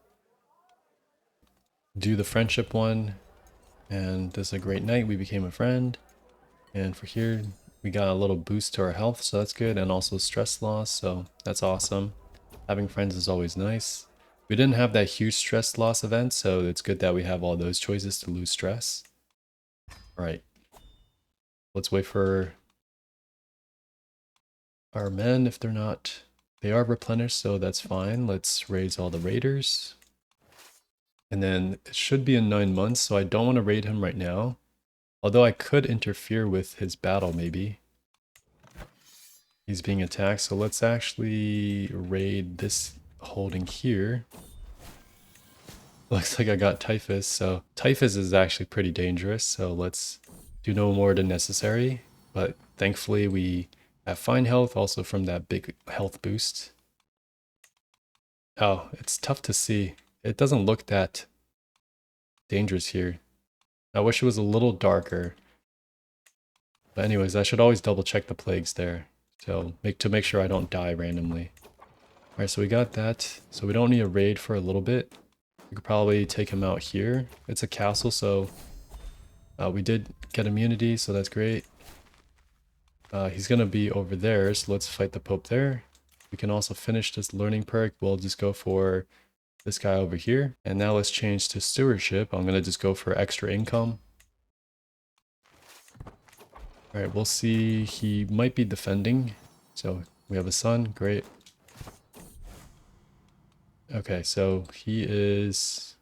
do the friendship one. And this is a great night. We became a friend. And for here, we got a little boost to our health, so that's good. And also stress loss, so that's awesome. Having friends is always nice. We didn't have that huge stress loss event, so it's good that we have all those choices to lose stress. All right. Let's wait for our men if they're not... They are replenished, so that's fine. Let's raise all the raiders. And then it should be in 9 months, so I don't want to raid him right now. Although I could interfere with his battle, maybe. He's being attacked, so let's actually raid this holding here. Looks like I got typhus, so typhus is actually pretty dangerous, so let's do no more than necessary. But thankfully we have fine health also from that big health boost. Oh, it's tough to see. It doesn't look that dangerous here. I wish it was a little darker. But anyways, I should always double check the plagues there. So to make sure I don't die randomly. Alright, so we got that. So we don't need a raid for a little bit. We could probably take him out here. It's a castle, so we did get immunity, so that's great. He's going to be over there, so let's fight the Pope there. We can also finish this learning perk. We'll just go for this guy over here. And now let's change to stewardship. I'm going to just go for extra income. Alright, we'll see. He might be defending. So we have a son. Great. Okay, so he is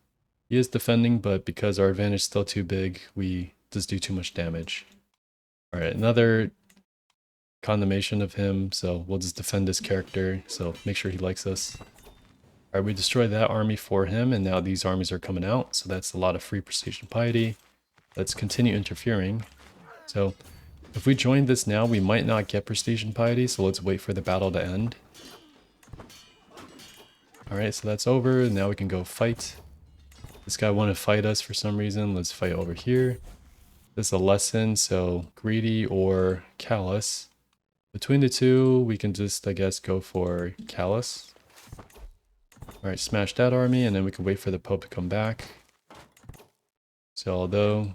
defending, but because our advantage is still too big, we just do too much damage. Alright, another condemnation of him, so we'll just defend this character, so make sure he likes us. Alright, we destroyed that army for him, and now these armies are coming out, so that's a lot of free prestige and piety. Let's continue interfering. So if we join this now, we might not get prestige and piety, so let's wait for the battle to end. Alright, so that's over. Now we can go fight. This guy wanted to fight us for some reason. Let's fight over here. This is a lesson, so greedy or callous. Between the two, we can just, I guess, go for callous. Alright, smash that army, and then we can wait for the Pope to come back. So although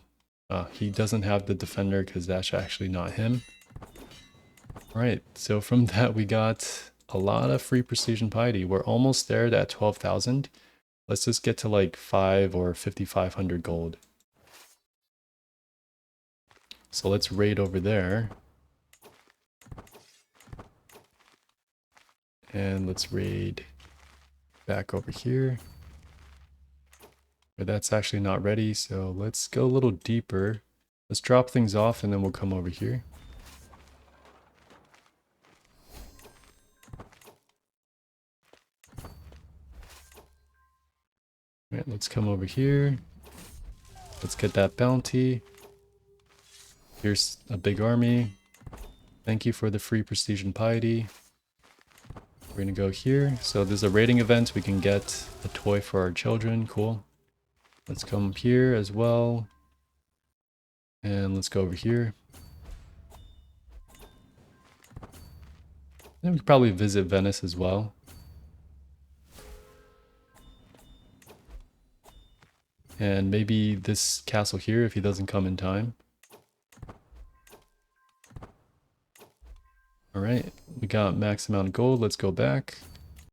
he doesn't have the defender because that's actually not him. Alright, so from that we got a lot of free prestige and piety. We're almost there at 12,000. Let's just get to like 5 or 5,500 gold. So let's raid over there. And let's raid back over here. But that's actually not ready, so let's go a little deeper. Let's drop things off and then we'll come over here. Alright, let's come over here. Let's get that bounty. Here's a big army. Thank you for the free prestige and piety. We're gonna go here. So there's a raiding event. We can get a toy for our children. Cool. Let's come here as well. And let's go over here. And we could probably visit Venice as well. And maybe this castle here if he doesn't come in time. Alright, we got max amount of gold. Let's go back.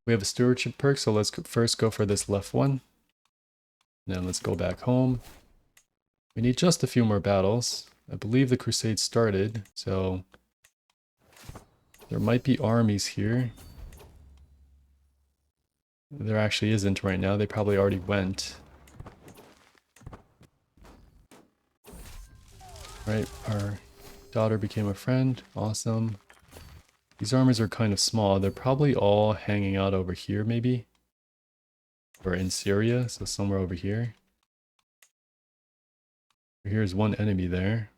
We have a stewardship perk, so let's first go for this left one. Now let's go back home. We need just a few more battles. I believe the crusade started, so there might be armies here. There actually isn't right now. They probably already went. Right, our daughter became a friend. Awesome. These armies are kind of small. They're probably all hanging out over here, maybe. Or in Syria, so somewhere over here. Here's one enemy there.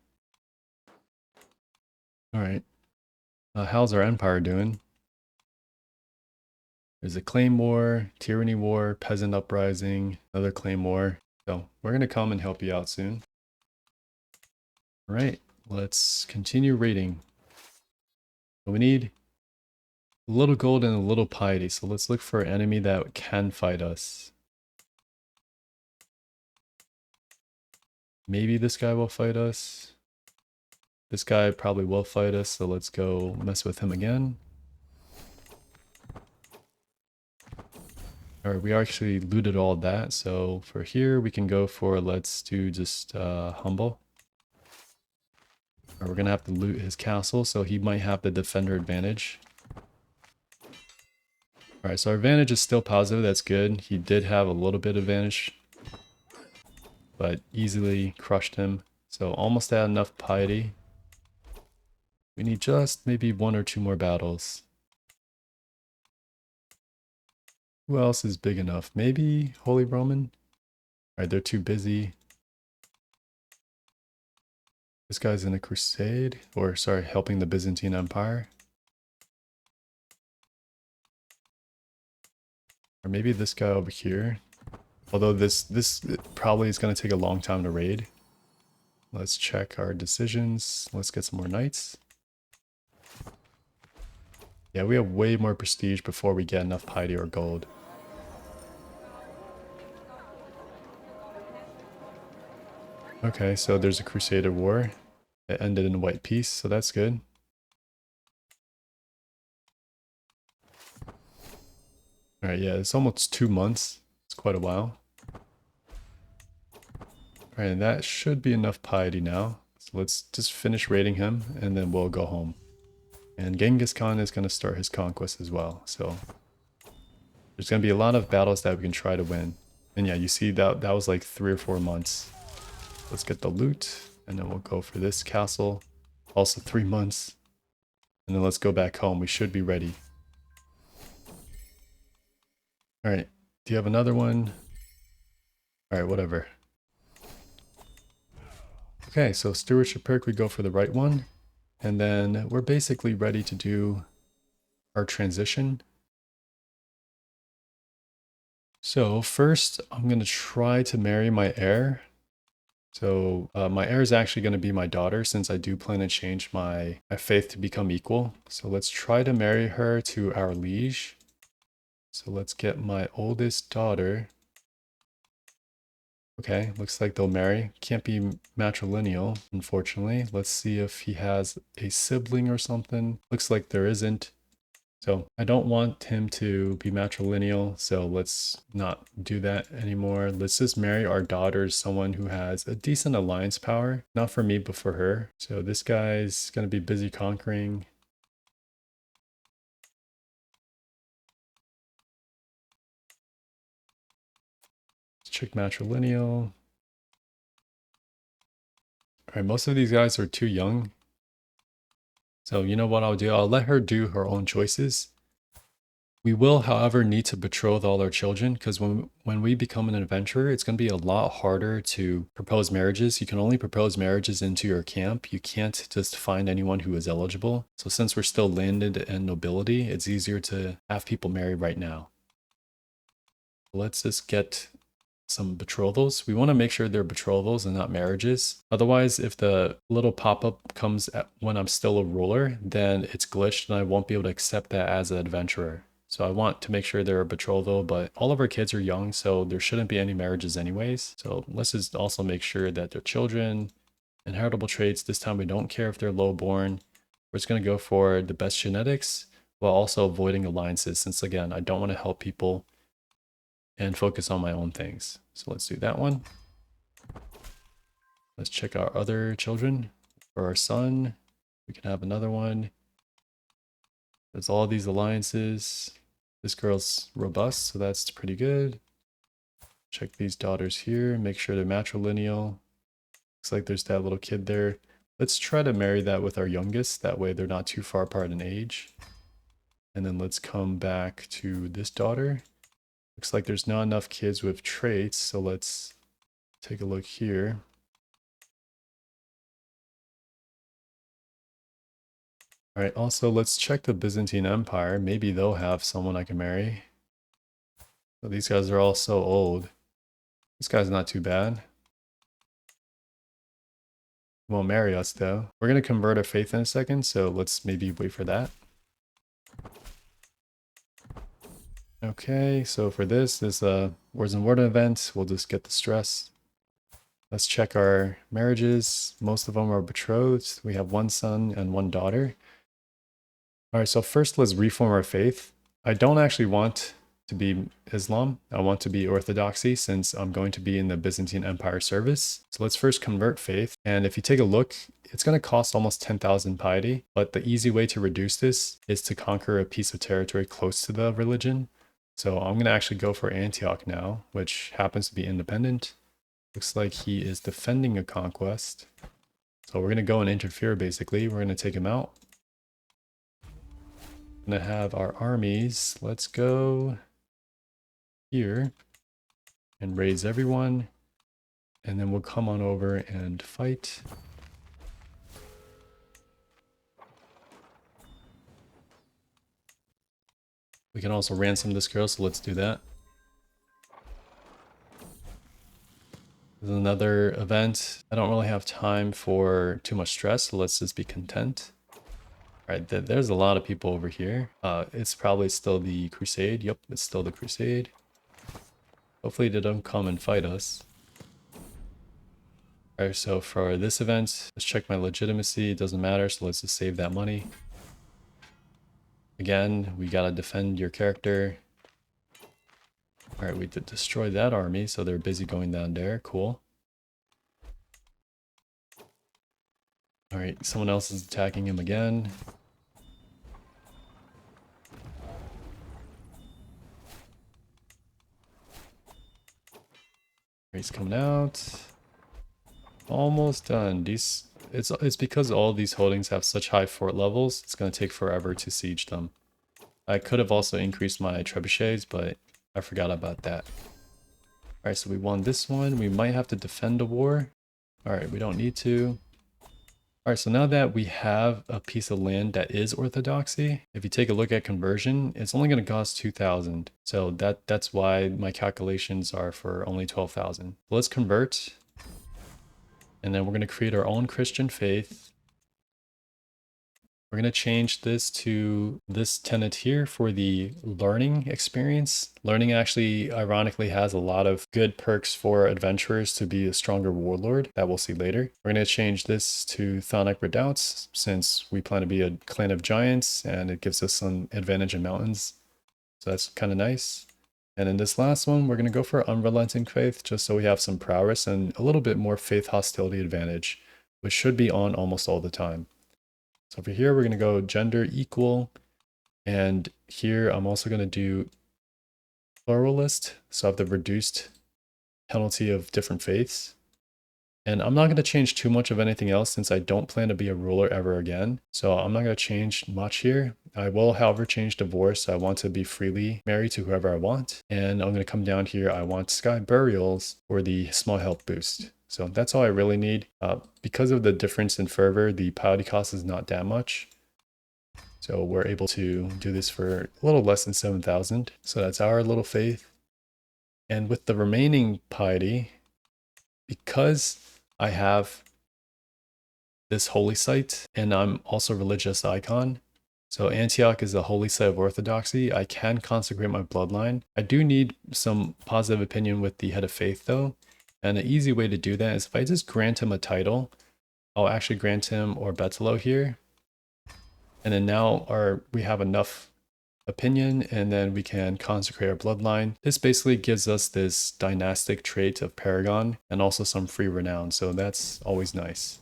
Alright. How's our empire doing? There's a claim war, tyranny war, peasant uprising, another claim war. So we're going to come and help you out soon. All right, let's continue raiding. We need a little gold and a little piety. So let's look for an enemy that can fight us. Maybe this guy will fight us. This guy probably will fight us, so let's go mess with him again. Alright, we actually looted all that, so for here we can go for, let's do just humble. We're gonna have to loot his castle, so he might have the defender advantage. Alright, so our advantage is still positive, that's good. He did have a little bit advantage, but easily crushed him. So almost had enough piety. We need just maybe 1 or 2 more battles. Who else is big enough? Maybe Holy Roman? Alright, they're too busy. This guy's in a crusade, or sorry, helping the Byzantine Empire. Or maybe this guy over here. Although this probably is going to take a long time to raid. Let's check our decisions. Let's get some more knights. Yeah, we have way more prestige before we get enough piety or gold. Okay, so there's a Crusader War. It ended in white peace, so that's good. Alright, yeah, it's almost 2 months. It's quite a while. Alright, and that should be enough piety now. So let's just finish raiding him, and then we'll go home. And Genghis Khan is going to start his conquest as well, so there's going to be a lot of battles that we can try to win. And yeah, you see that was like 3 or 4 months. Let's get the loot, and then we'll go for this castle. Also 3 months. And then let's go back home. We should be ready. Alright, do you have another one? Alright, whatever. Okay, so stewardship perk, we go for the right one. And then we're basically ready to do our transition. So first, I'm going to try to marry my heir. So my heir is actually going to be my daughter, since I do plan to change my faith to become equal. So let's try to marry her to our liege. So let's get my oldest daughter. Okay, looks like they'll marry. Can't be matrilineal, unfortunately. Let's see if he has a sibling or something. Looks like there isn't. So I don't want him to be matrilineal, so let's not do that anymore. Let's just marry our daughter to someone who has a decent alliance power. Not for me, but for her. So this guy's going to be busy conquering. Check matrilineal. Alright, most of these guys are too young. So you know what I'll do? I'll let her do her own choices. We will, however, need to betroth all our children, because when we become an adventurer, it's going to be a lot harder to propose marriages. You can only propose marriages into your camp. You can't just find anyone who is eligible. So since we're still landed and nobility, it's easier to have people marry right now. Let's just get some betrothals. We want to make sure they're betrothals and not marriages. Otherwise, if the little pop-up comes when I'm still a ruler, then it's glitched and I won't be able to accept that as an adventurer. So I want to make sure they're a betrothal, but all of our kids are young, so there shouldn't be any marriages anyways. So let's just also make sure that they're children. Inheritable traits, this time we don't care if they're low-born. We're just going to go for the best genetics while also avoiding alliances, since again, I don't want to help people and focus on my own things. So let's do that one. Let's check our other children. For our son, we can have another one. There's all these alliances. This girl's robust, so that's pretty good. Check these daughters here, make sure they're matrilineal. Looks like there's that little kid there. Let's try to marry that with our youngest, that way they're not too far apart in age. And then let's come back to this daughter. Looks like there's not enough kids with traits, so let's take a look here. Alright, also let's check the Byzantine Empire. Maybe they'll have someone I can marry. So these guys are all so old. This guy's not too bad. Won't marry us though. We're gonna convert our faith in a second, so let's maybe wait for that. Okay, so for this Wards and Warden event, we'll just get the stress. Let's check our marriages. Most of them are betrothed. We have one son and one daughter. All right, so first let's reform our faith. I don't actually want to be Islam. I want to be Orthodoxy since I'm going to be in the Byzantine Empire service. So let's first convert faith. And if you take a look, it's going to cost almost 10,000 piety. But the easy way to reduce this is to conquer a piece of territory close to the religion. So I'm going to actually go for Antioch now, which happens to be independent. Looks like he is defending a conquest. So we're going to go and interfere basically. We're going to take him out. Going to have our armies. Let's go here and raise everyone. And then we'll come on over and fight. We can also ransom this girl, so let's do that. This is another event. I don't really have time for too much stress, so let's just be content. All right, there's a lot of people over here. It's probably still the crusade. Yep, it's still the crusade. Hopefully they don't come and fight us. All right, so for this event, let's check my legitimacy. It doesn't matter, so let's just save that money. Again, we gotta defend your character. All right, we did destroy that army, so they're busy going down there. Cool. All right, someone else is attacking him again. He's coming out. Almost done. It's because all these holdings have such high fort levels, it's going to take forever to siege them. I could have also increased my trebuchets, but I forgot about that. Alright, so we won this one. We might have to defend a war. Alright, we don't need to. Alright, so now that we have a piece of land that is orthodoxy, if you take a look at conversion, it's only going to cost 2,000. So that's why my calculations are for only 12,000. Let's convert. And then we're going to create our own Christian faith. We're going to change this to this tenant here for the learning experience. Learning actually, ironically, has a lot of good perks for adventurers to be a stronger warlord that we'll see later. We're going to change this to Thonic Redoubts since we plan to be a clan of giants and it gives us some advantage in mountains. So that's kind of nice. And in this last one, we're going to go for Unrelenting Faith, just so we have some prowess and a little bit more faith hostility advantage, which should be on almost all the time. So over here, we're going to go gender equal. And here, I'm also going to do pluralist, so I have the reduced penalty of different faiths. And I'm not going to change too much of anything else since I don't plan to be a ruler ever again. So I'm not going to change much here. I will, however, change divorce. I want to be freely married to whoever I want. And I'm going to come down here. I want Sky Burials for the small health boost. So that's all I really need. Because of the difference in fervor, the piety cost is not that much. So we're able to do this for a little less than 7,000. So that's our little faith. And with the remaining piety, because I have this holy site and I'm also religious icon. So Antioch is a holy site of orthodoxy. I can consecrate my bloodline. I do need some positive opinion with the head of faith though. And the easy way to do that is if I just grant him a title, I'll actually grant him Orbetalo here. And then now we have enough opinion and then we can consecrate our bloodline. This basically gives us this dynastic trait of Paragon and also some free renown. So that's always nice.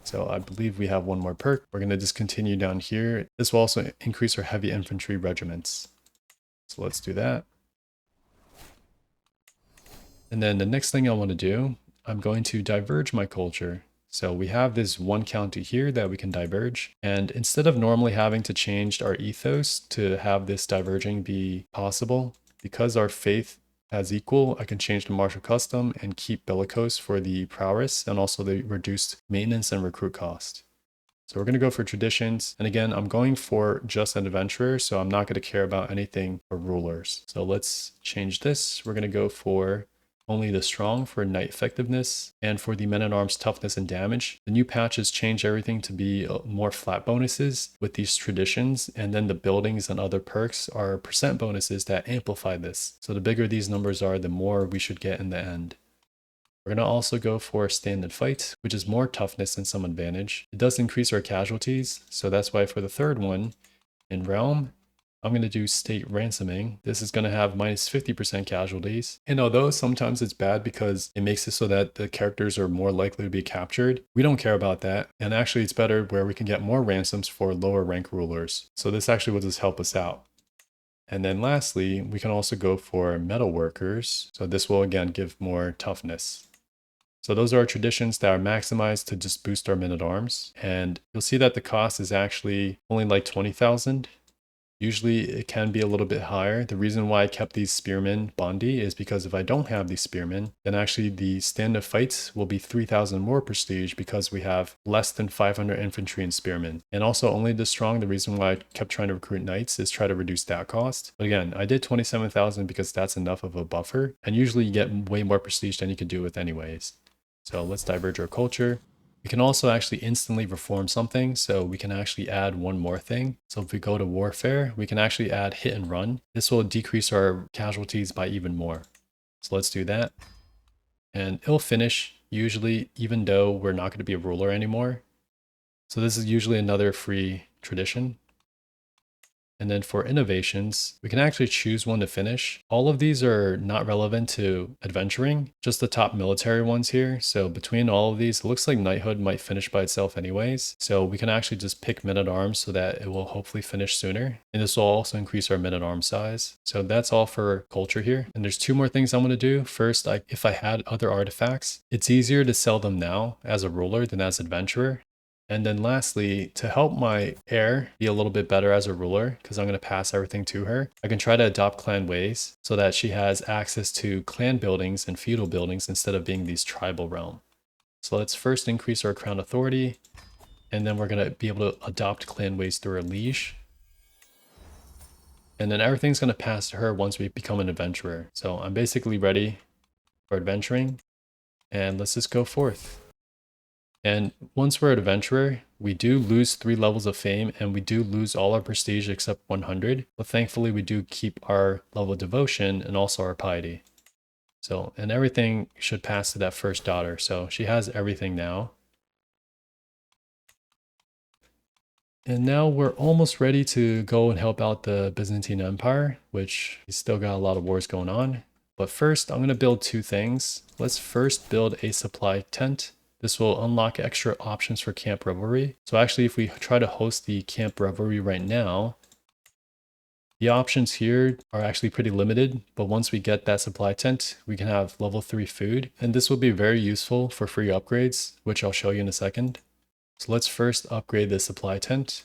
So I believe we have one more perk. We're going to just continue down here. This will also increase our heavy infantry regiments. So let's do that. And then the next thing I want to do, I'm going to diverge my culture. So we have this one county here that we can diverge. And instead of normally having to change our ethos to have this diverging be possible, because our faith has equal, I can change the martial custom and keep bellicose for the prowess and also the reduced maintenance and recruit cost. So we're going to go for traditions. And again, I'm going for just an adventurer, so I'm not going to care about anything for rulers. So let's change this. We're going to go for only the strong for knight effectiveness, and for the men-at-arms toughness and damage. The new patches change everything to be more flat bonuses with these traditions, and then the buildings and other perks are percent bonuses that amplify this. So the bigger these numbers are, the more we should get in the end. We're going to also go for stand and fight, which is more toughness and some advantage. It does increase our casualties, so that's why for the third one, in realm, I'm going to do state ransoming. This is going to have minus 50% casualties. And although sometimes it's bad because it makes it so that the characters are more likely to be captured, we don't care about that. And actually it's better where we can get more ransoms for lower rank rulers. So this actually will just help us out. And then lastly, we can also go for metal workers. So this will again give more toughness. So those are our traditions that are maximized to just boost our men-at-arms. And you'll see that the cost is actually only like 20,000. Usually it can be a little bit higher. The reason why I kept these spearmen bondy is because if I don't have these spearmen, then actually the stand-up fights will be 3,000 more prestige because we have less than 500 infantry and spearmen. And also only the strong, the reason why I kept trying to recruit knights is try to reduce that cost. But again, I did 27,000 because that's enough of a buffer. And usually you get way more prestige than you could do with anyways. So let's diverge our culture. We can also actually instantly reform something, so we can actually add one more thing. So if we go to warfare, we can actually add hit and run. This will decrease our casualties by even more. So let's do that. And it'll finish usually, even though we're not going to be a ruler anymore. So this is usually another free tradition. And then for innovations, we can actually choose one to finish. All of these are not relevant to adventuring, just the top military ones here. So between all of these, it looks like knighthood might finish by itself anyways. So we can actually just pick men-at-arms so that it will hopefully finish sooner. And this will also increase our men-at-arms size. So that's all for culture here. And there's two more things I'm going to do. First, if I had other artifacts, it's easier to sell them now as a ruler than as adventurer. And then lastly, to help my heir be a little bit better as a ruler, because I'm going to pass everything to her, I can try to adopt clan ways so that she has access to clan buildings and feudal buildings instead of being these tribal realm. So let's first increase our crown authority, and then we're going to be able to adopt clan ways through our liege. And then everything's going to pass to her once we become an adventurer. So I'm basically ready for adventuring, and let's just go forth. And once we're an adventurer, we do lose 3 levels of fame and we do lose all our prestige except 100. But thankfully we do keep our level of devotion and also our piety. So, and everything should pass to that first daughter. So she has everything now. And now we're almost ready to go and help out the Byzantine Empire, which we still got a lot of wars going on. But first, I'm going to build 2 things. Let's first build a supply tent. This will unlock extra options for Camp Revelry. So actually, if we try to host the Camp Revelry right now, the options here are actually pretty limited, but once we get that supply tent, we can have level 3 food. And this will be very useful for free upgrades, which I'll show you in a second. So let's first upgrade the supply tent.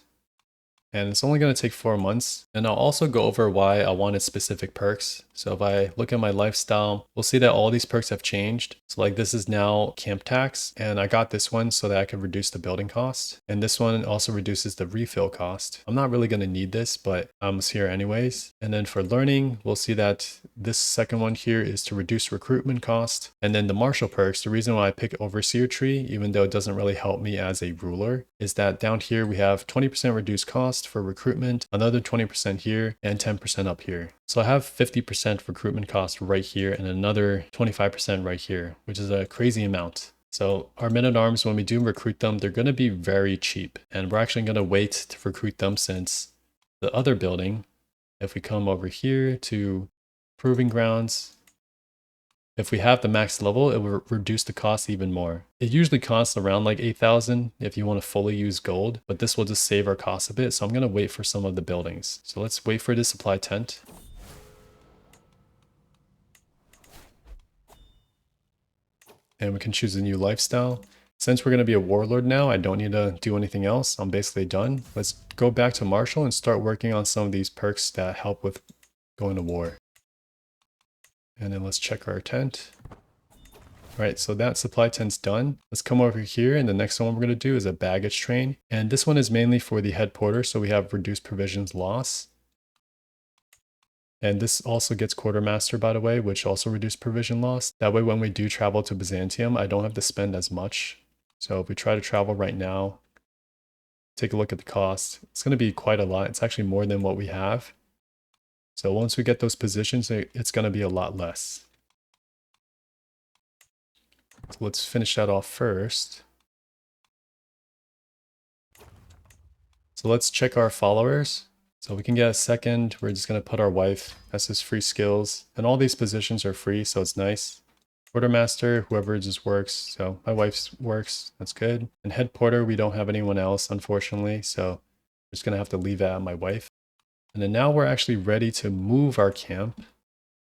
And it's only going to take 4 months. And I'll also go over why I wanted specific perks. So if I look at my lifestyle, we'll see that all these perks have changed. So like this is now camp tax, and I got this one so that I could reduce the building cost. And this one also reduces the refill cost. I'm not really going to need this, but I'm here anyways. And then for learning, we'll see that this second one here is to reduce recruitment cost. And then the martial perks, the reason why I pick overseer tree, even though it doesn't really help me as a ruler, is that down here we have 20% reduced cost for recruitment, another 20% here, and 10% up here. So I have 50% recruitment cost right here and another 25% right here, which is a crazy amount. So our men-at-arms, when we do recruit them, they're going to be very cheap. And we're actually going to wait to recruit them since the other building, if we come over here to Proving Grounds, if we have the max level, it will reduce the cost even more. It usually costs around like 8,000 if you want to fully use gold, but this will just save our costs a bit. So I'm going to wait for some of the buildings. So let's wait for the supply tent. And we can choose a new lifestyle. Since we're going to be a warlord now, I don't need to do anything else. I'm basically done. Let's go back to Marshall and start working on some of these perks that help with going to war. And then let's check our tent. All right, so that supply tent's done. Let's come over here, and the next one we're going to do is a baggage train. And this one is mainly for the head porter, so we have reduced provisions loss. And this also gets quartermaster, by the way, which also reduced provision loss. That way, when we do travel to Byzantium, I don't have to spend as much. So if we try to travel right now, take a look at the cost. It's going to be quite a lot. It's actually more than what we have. So once we get those positions, it's going to be a lot less. So let's finish that off first. So let's check our followers. So we can get a second. We're just going to put our wife as his free skills. And all these positions are free, so it's nice. Quartermaster, whoever just works. So my wife's works. That's good. And head porter, we don't have anyone else, unfortunately. So we're just going to have to leave it at my wife. And then now we're actually ready to move our camp.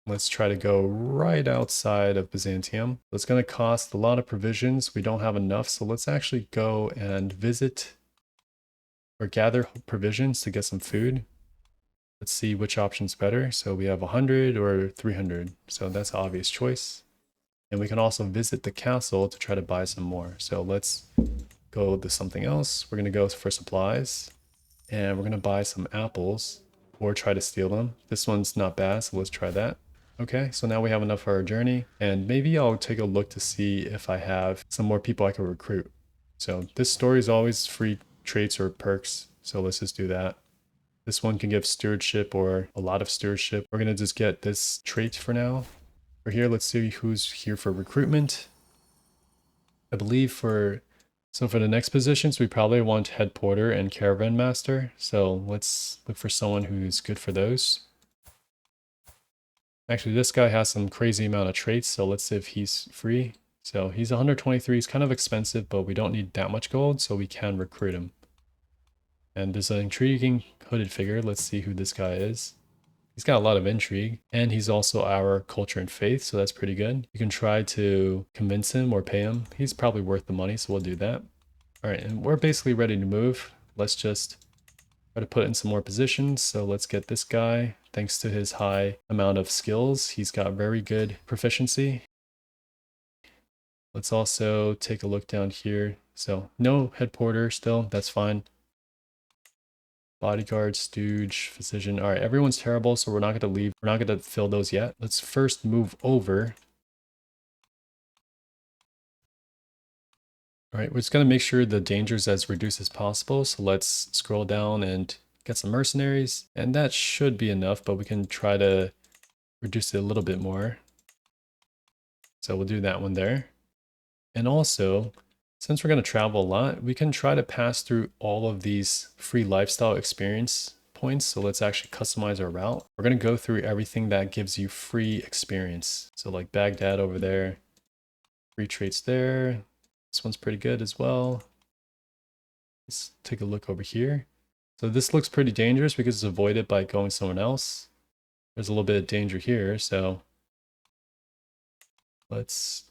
Let's try to go right outside of Byzantium. It's going to cost a lot of provisions. We don't have enough, so let's actually go and visit or gather provisions to get some food. Let's see which option's better. So we have 100 or 300. So that's an obvious choice. And we can also visit the castle to try to buy some more. So let's go to something else. We're going to go for supplies. And we're going to buy some apples or try to steal them. This one's not bad, so let's try that. Okay, so now we have enough for our journey, and maybe I'll take a look to see if I have some more people I can recruit. So this story is always free traits or perks, so let's just do that. This one can give stewardship or a lot of stewardship. We're gonna just get this trait for now. For here, let's see who's here for recruitment. I believe for the next positions, we probably want head porter and caravan master. So let's look for someone who's good for those. Actually, this guy has some crazy amount of traits, so let's see if he's free. So he's 123, he's kind of expensive, but we don't need that much gold, so we can recruit him. And there's an intriguing hooded figure. Let's see who this guy is. He's got a lot of intrigue, and he's also our culture and faith, so that's pretty good. You can try to convince him or pay him. He's probably worth the money, so we'll do that. All right, and we're basically ready to move. Let's just try to put in some more positions. So let's get this guy. Thanks to his high amount of skills, he's got very good proficiency. Let's also take a look down here. So no head porter still, that's fine. Bodyguard, stooge, physician. All right, everyone's terrible, so we're not going to leave. We're not going to fill those yet. Let's first move over. All right, we're just going to make sure the danger is as reduced as possible. So let's scroll down and get some mercenaries. And that should be enough, but we can try to reduce it a little bit more. So we'll do that one there. And also, since we're going to travel a lot, we can try to pass through all of these free lifestyle experience points. So let's actually customize our route. We're going to go through everything that gives you free experience. So like Baghdad over there, free traits there. This one's pretty good as well. Let's take a look over here. So this looks pretty dangerous because it's avoided by going someone else. There's a little bit of danger here, so let's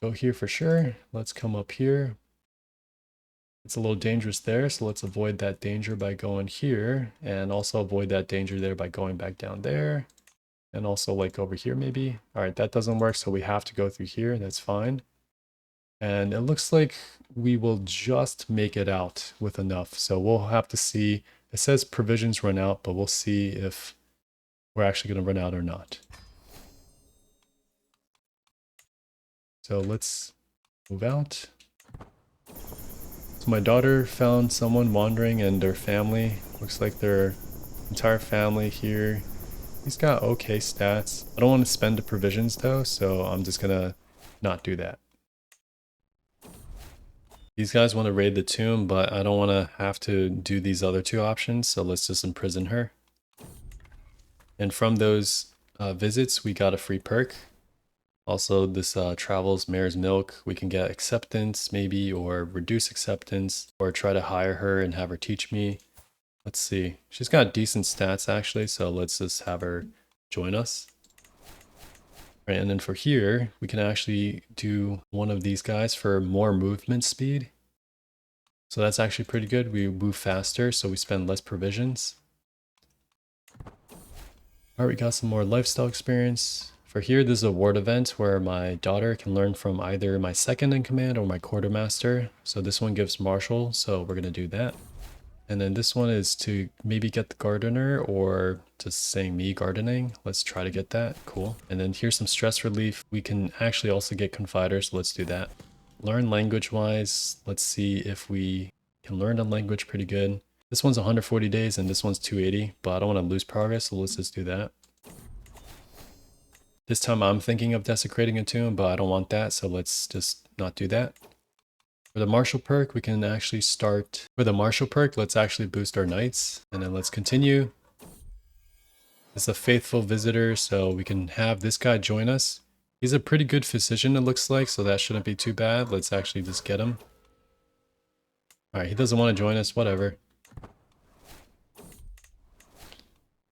go here for sure. Let's come up here. It's a little dangerous there, so let's avoid that danger by going here, and also avoid that danger there by going back down there, and also like over here maybe. All right, that doesn't work, so we have to go through here. That's fine. And it looks like we will just make it out with enough. So we'll have to see. It says provisions run out, but we'll see if we're actually going to run out or not. So let's move out. So my daughter found someone wandering and their family. Looks like their entire family here. He's got okay stats. I don't want to spend the provisions though, so I'm just going to not do that. These guys want to raid the tomb, but I don't want to have to do these other two options, so let's just imprison her. And from those visits, we got a free perk. Also, this travels mare's milk. We can get acceptance maybe, or reduce acceptance, or try to hire her and have her teach me. Let's see. She's got decent stats actually, so let's just have her join us. Right, and then for here, we can actually do one of these guys for more movement speed. So that's actually pretty good. We move faster, so we spend less provisions. All right, we got some more lifestyle experience. For here, this is a ward event where my daughter can learn from either my second in command or my quartermaster. So this one gives marshal, so we're going to do that. And then this one is to maybe get the gardener or just saying me gardening. Let's try to get that. Cool. And then here's some stress relief. We can actually also get confiders. So let's do that. Learn language wise. Let's see if we can learn a language pretty good. This one's 140 days and this one's 280, but I don't want to lose progress. So let's just do that. This time I'm thinking of desecrating a tomb, but I don't want that. So let's just not do that. For the martial perk, we can actually start with a martial perk. Let's actually boost our knights and then let's continue. It's a faithful visitor, so we can have this guy join us. He's a pretty good physician, it looks like, so that shouldn't be too bad. Let's actually just get him. Alright, he doesn't want to join us, whatever.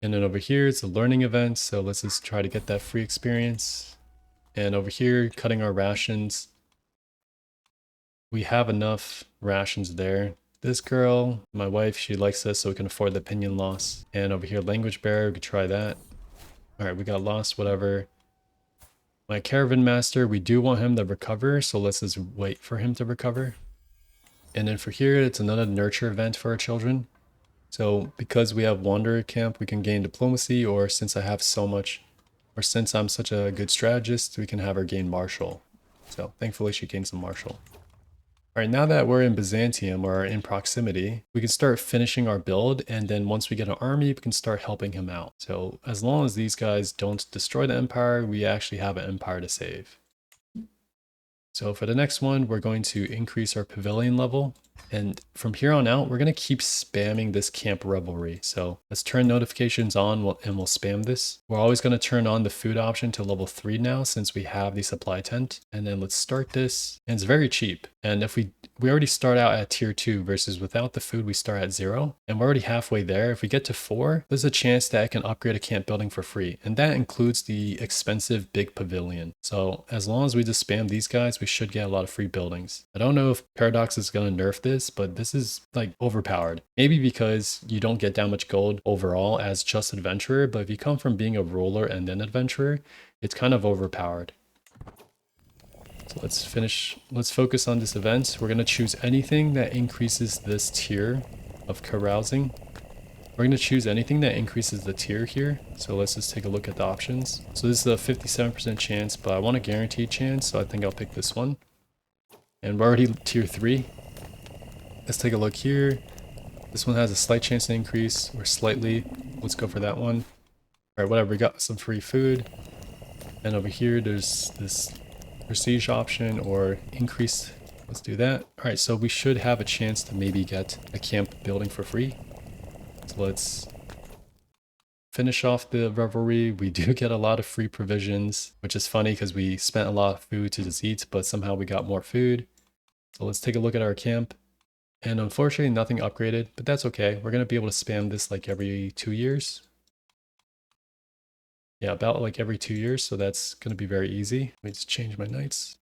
And then over here, it's a learning event, so let's just try to get that free experience. And over here, cutting our rations. We have enough rations there. This girl, my wife, she likes this so we can afford the opinion loss. And over here, language barrier, we could try that. Alright, we got lost, whatever. My caravan master, we do want him to recover, so let's just wait for him to recover. And then for here, it's another nurture event for our children. So because we have wanderer camp, we can gain diplomacy, or since I have so much, or since I'm such a good strategist, we can have her gain martial. So thankfully she gained some martial. Alright, now that we're in Byzantium or in proximity, we can start finishing our build, and then once we get an army, we can start helping him out. So as long as these guys don't destroy the empire, we actually have an empire to save. So for the next one, we're going to increase our pavilion level. And from here on out, we're going to keep spamming this camp revelry. So let's turn notifications on and we'll spam this. We're always going to turn on the food option to level 3 now since we have the supply tent. And then let's start this. And it's very cheap. And if we already start out at tier 2 versus without the food, we start at 0. And we're already halfway there. If we get to 4, there's a chance that I can upgrade a camp building for free. And that includes the expensive big pavilion. So as long as we just spam these guys, we should get a lot of free buildings. I don't know if Paradox is going to nerf this, but this is like overpowered. Maybe because you don't get that much gold overall as just adventurer, but if you come from being a ruler and then adventurer, it's kind of overpowered. So let's focus on this event. We're going to choose anything that increases this tier of carousing. We're going to choose anything that increases the tier here. So let's just take a look at the options. So this is a 57% chance, but I want a guaranteed chance, so I think I'll pick this one. And we're already tier 3. Let's take a look here. This one has a slight chance to increase, or slightly. Let's go for that one. Alright, whatever, we got some free food. And over here, there's this prestige option or increase. Let's do that. Alright, so we should have a chance to maybe get a camp building for free. So let's finish off the revelry. We do get a lot of free provisions, which is funny because we spent a lot of food to just eat, but somehow we got more food. So let's take a look at our camp. And unfortunately, nothing upgraded, but that's okay. We're going to be able to spam this like every 2 years. Yeah, about like every 2 years, so that's going to be very easy. Let me just change my knights.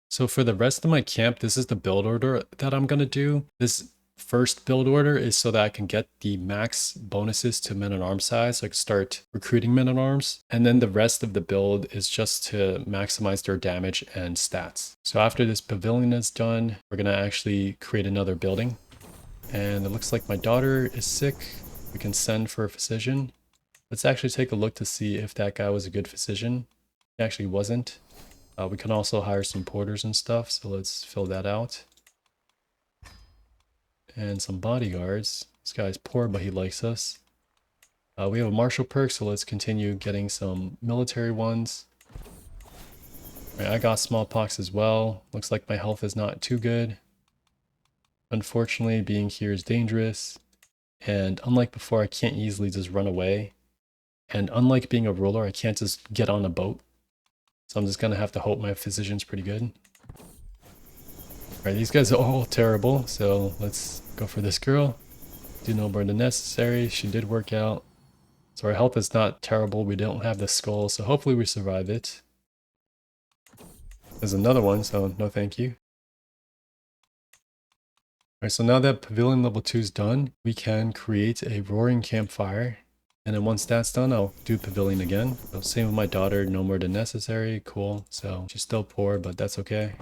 So for the rest of my camp, this is the build order that I'm going to do. This first build order is so that I can get the max bonuses to men-at-arms size, so I can start recruiting men-at-arms. And then the rest of the build is just to maximize their damage and stats. So after this pavilion is done, we're going to actually create another building. And it looks like my daughter is sick. We can send for a physician. Let's actually take a look to see if that guy was a good physician. He actually wasn't. We can also hire some porters and stuff, so let's fill that out. And some bodyguards. This guy's poor, but he likes us. We have a martial perk, so let's continue getting some military ones. Right, I got smallpox as well. Looks like my health is not too good. Unfortunately, being here is dangerous. And unlike before, I can't easily just run away. And unlike being a ruler, I can't just get on a boat. So I'm just going to have to hope my physician's pretty good. Alright, these guys are all terrible, so let's go for this girl. Do no more than necessary. She did work out. So our health is not terrible. We don't have the skull, so hopefully we survive it. There's another one, so no thank you. Alright, so now that pavilion level 2 is done, we can create a roaring campfire. And then once that's done, I'll do pavilion again. So same with my daughter, no more than necessary. Cool. So she's still poor, but that's okay.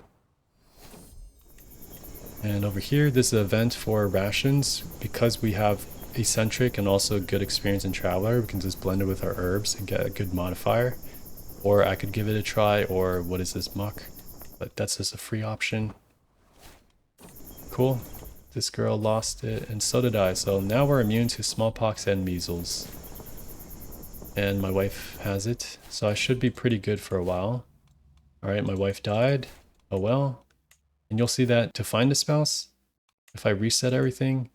And over here, this is an event for rations. Because we have eccentric and also good experience in traveler, we can just blend it with our herbs and get a good modifier. Or I could give it a try, or what is this, muck? But that's just a free option. Cool. This girl lost it, and so did I. So now we're immune to smallpox and measles. And my wife has it, so I should be pretty good for a while. Alright, my wife died. Oh well. And you'll see that to find a spouse, if I reset everything,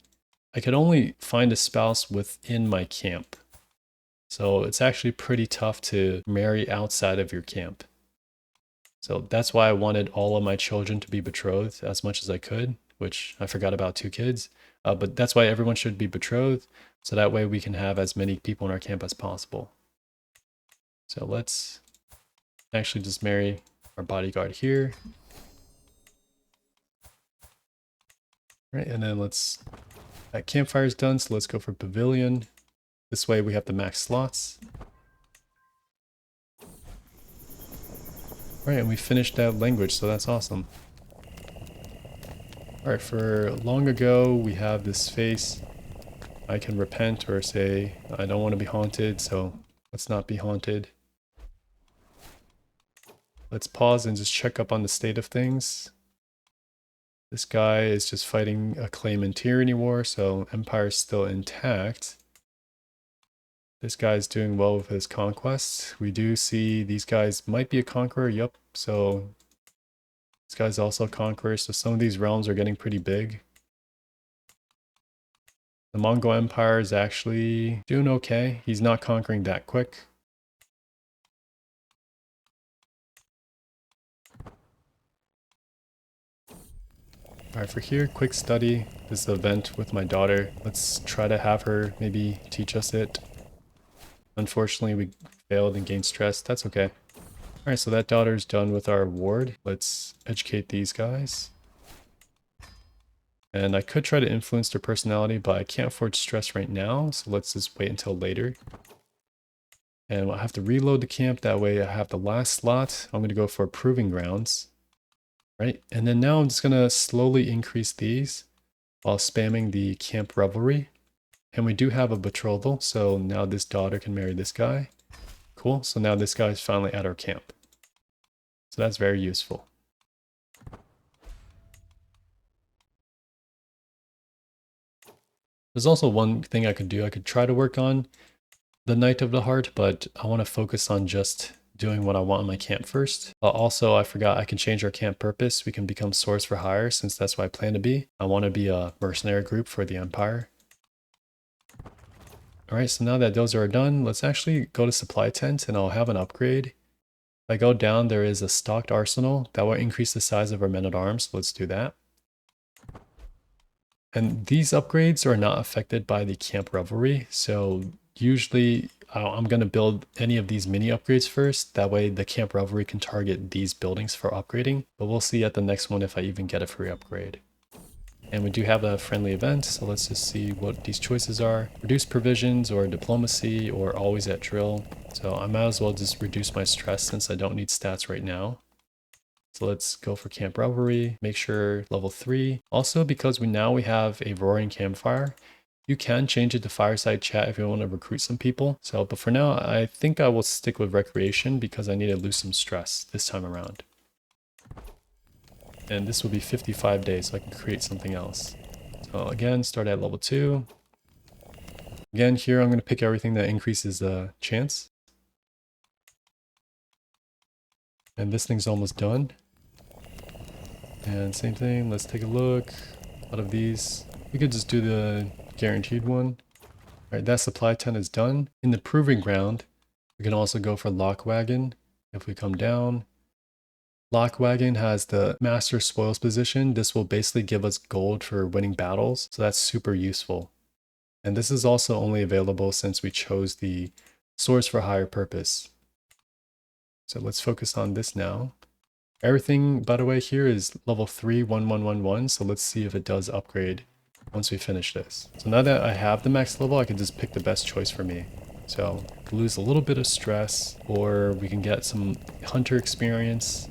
I could only find a spouse within my camp. So it's actually pretty tough to marry outside of your camp. So that's why I wanted all of my children to be betrothed as much as I could, which I forgot about 2 kids. But that's why everyone should be betrothed, so that way we can have as many people in our camp as possible. So let's actually just marry our bodyguard here. Right, and then that campfire's done, so let's go for pavilion. This way we have the max slots. Alright, and we finished that language, so that's awesome. Alright, for long ago, we have this face. I can repent or say, I don't want to be haunted, so let's not be haunted. Let's pause and just check up on the state of things. This guy is just fighting a claim and tyranny war, so empire is still intact. This guy's doing well with his conquests. We do see these guys might be a conqueror, yep. So this guy's also a conqueror, so some of these realms are getting pretty big. The Mongol Empire is actually doing okay. He's not conquering that quick. Alright, for here, quick study. This event with my daughter. Let's try to have her maybe teach us it. Unfortunately, we failed and gained stress. That's okay. Alright, so that daughter's done with our ward. Let's educate these guys. And I could try to influence their personality, but I can't afford stress right now. So let's just wait until later. And I'll have to reload the camp. That way I have the last slot. I'm going to go for proving grounds. Right, and then now I'm just going to slowly increase these while spamming the camp revelry. And we do have a betrothal, so now this daughter can marry this guy. Cool, so now this guy is finally at our camp. So that's very useful. There's also one thing I could do. I could try to work on the Knight of the Heart, but I want to focus on just doing what I want in my camp first. Also, I forgot I can change our camp purpose. We can become swords for hire, since that's what I plan to be. I want to be a mercenary group for the Empire. Alright, so now that those are done, let's actually go to supply tent and I'll have an upgrade. If I go down, there is a stocked arsenal. That will increase the size of our men-at-arms, so let's do that. And these upgrades are not affected by the camp revelry, so usually I'm going to build any of these mini upgrades first. That way the camp revelry can target these buildings for upgrading. But we'll see at the next one if I even get a free upgrade. And we do have a friendly event, so let's just see what these choices are. Reduce provisions or diplomacy or always at drill. So I might as well just reduce my stress since I don't need stats right now. So let's go for camp revelry, make sure level 3. Also, because we have a roaring campfire, you can change it to fireside chat if you want to recruit some people. So, but for now, I think I will stick with recreation because I need to lose some stress this time around. And this will be 55 days, so I can create something else. So again, start at level 2. Again, here I'm going to pick everything that increases the chance. And this thing's almost done. And same thing, let's take a look. A lot of these, we could just do the guaranteed one. Alright, that supply tent is done. In the proving ground, we can also go for lock wagon. If we come down, lock wagon has the master spoils position. This will basically give us gold for winning battles, so that's super useful. And this is also only available since we chose the swords for hire purpose. So let's focus on this now. Everything, by the way, here is level 3, 1111, so let's see if it does upgrade once we finish this. So now that I have the max level, I can just pick the best choice for me. So lose a little bit of stress, or we can get some hunter experience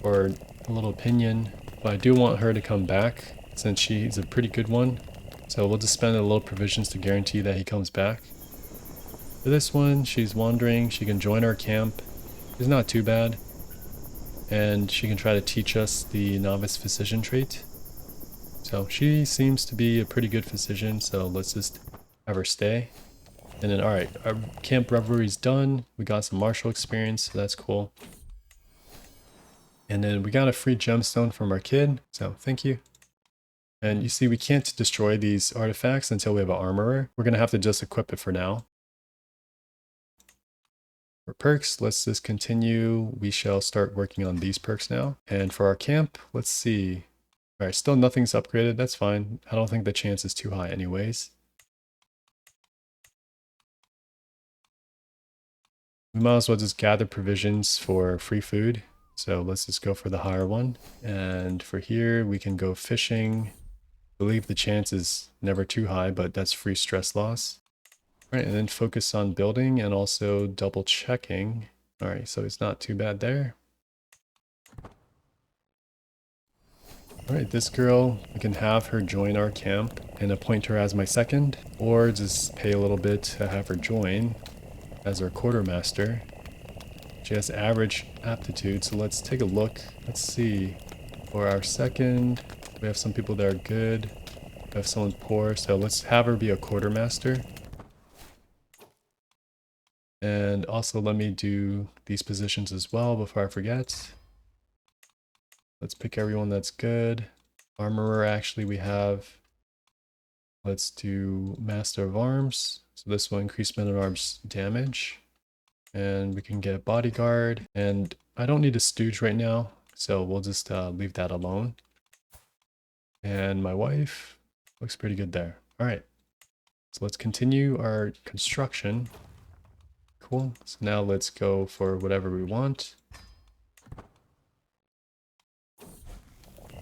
or a little opinion. But I do want her to come back since she's a pretty good one. So we'll just spend a little provisions to guarantee that he comes back. For this one, she's wandering. She can join our camp. It's not too bad. And she can try to teach us the novice physician trait. So she seems to be a pretty good physician, so let's just have her stay. And then, alright, our camp revelry's done. We got some martial experience, so that's cool. And then we got a free gemstone from our kid, so thank you. And you see, we can't destroy these artifacts until we have an armorer. We're going to have to just equip it for now. For perks, let's just continue. We shall start working on these perks now. And for our camp, let's see. Alright, still nothing's upgraded. That's fine. I don't think the chance is too high anyways. We might as well just gather provisions for free food. So let's just go for the higher one. And for here, we can go fishing. I believe the chance is never too high, but that's free stress loss. All right, and then focus on building and also double checking. All right, so it's not too bad there. All right, this girl, we can have her join our camp and appoint her as my second, or just pay a little bit to have her join as our quartermaster. She has average aptitude, so let's take a look. Let's see. For our second, we have some people that are good. We have someone poor, so let's have her be a quartermaster. And also let me do these positions as well before I forget. Let's pick everyone that's good. Armorer, actually, we have. Let's do Master of Arms. So this will increase men at arms damage. And we can get Bodyguard. And I don't need a Stooge right now, so we'll just leave that alone. And my wife looks pretty good there. All right. So let's continue our construction. Cool. So now let's go for whatever we want.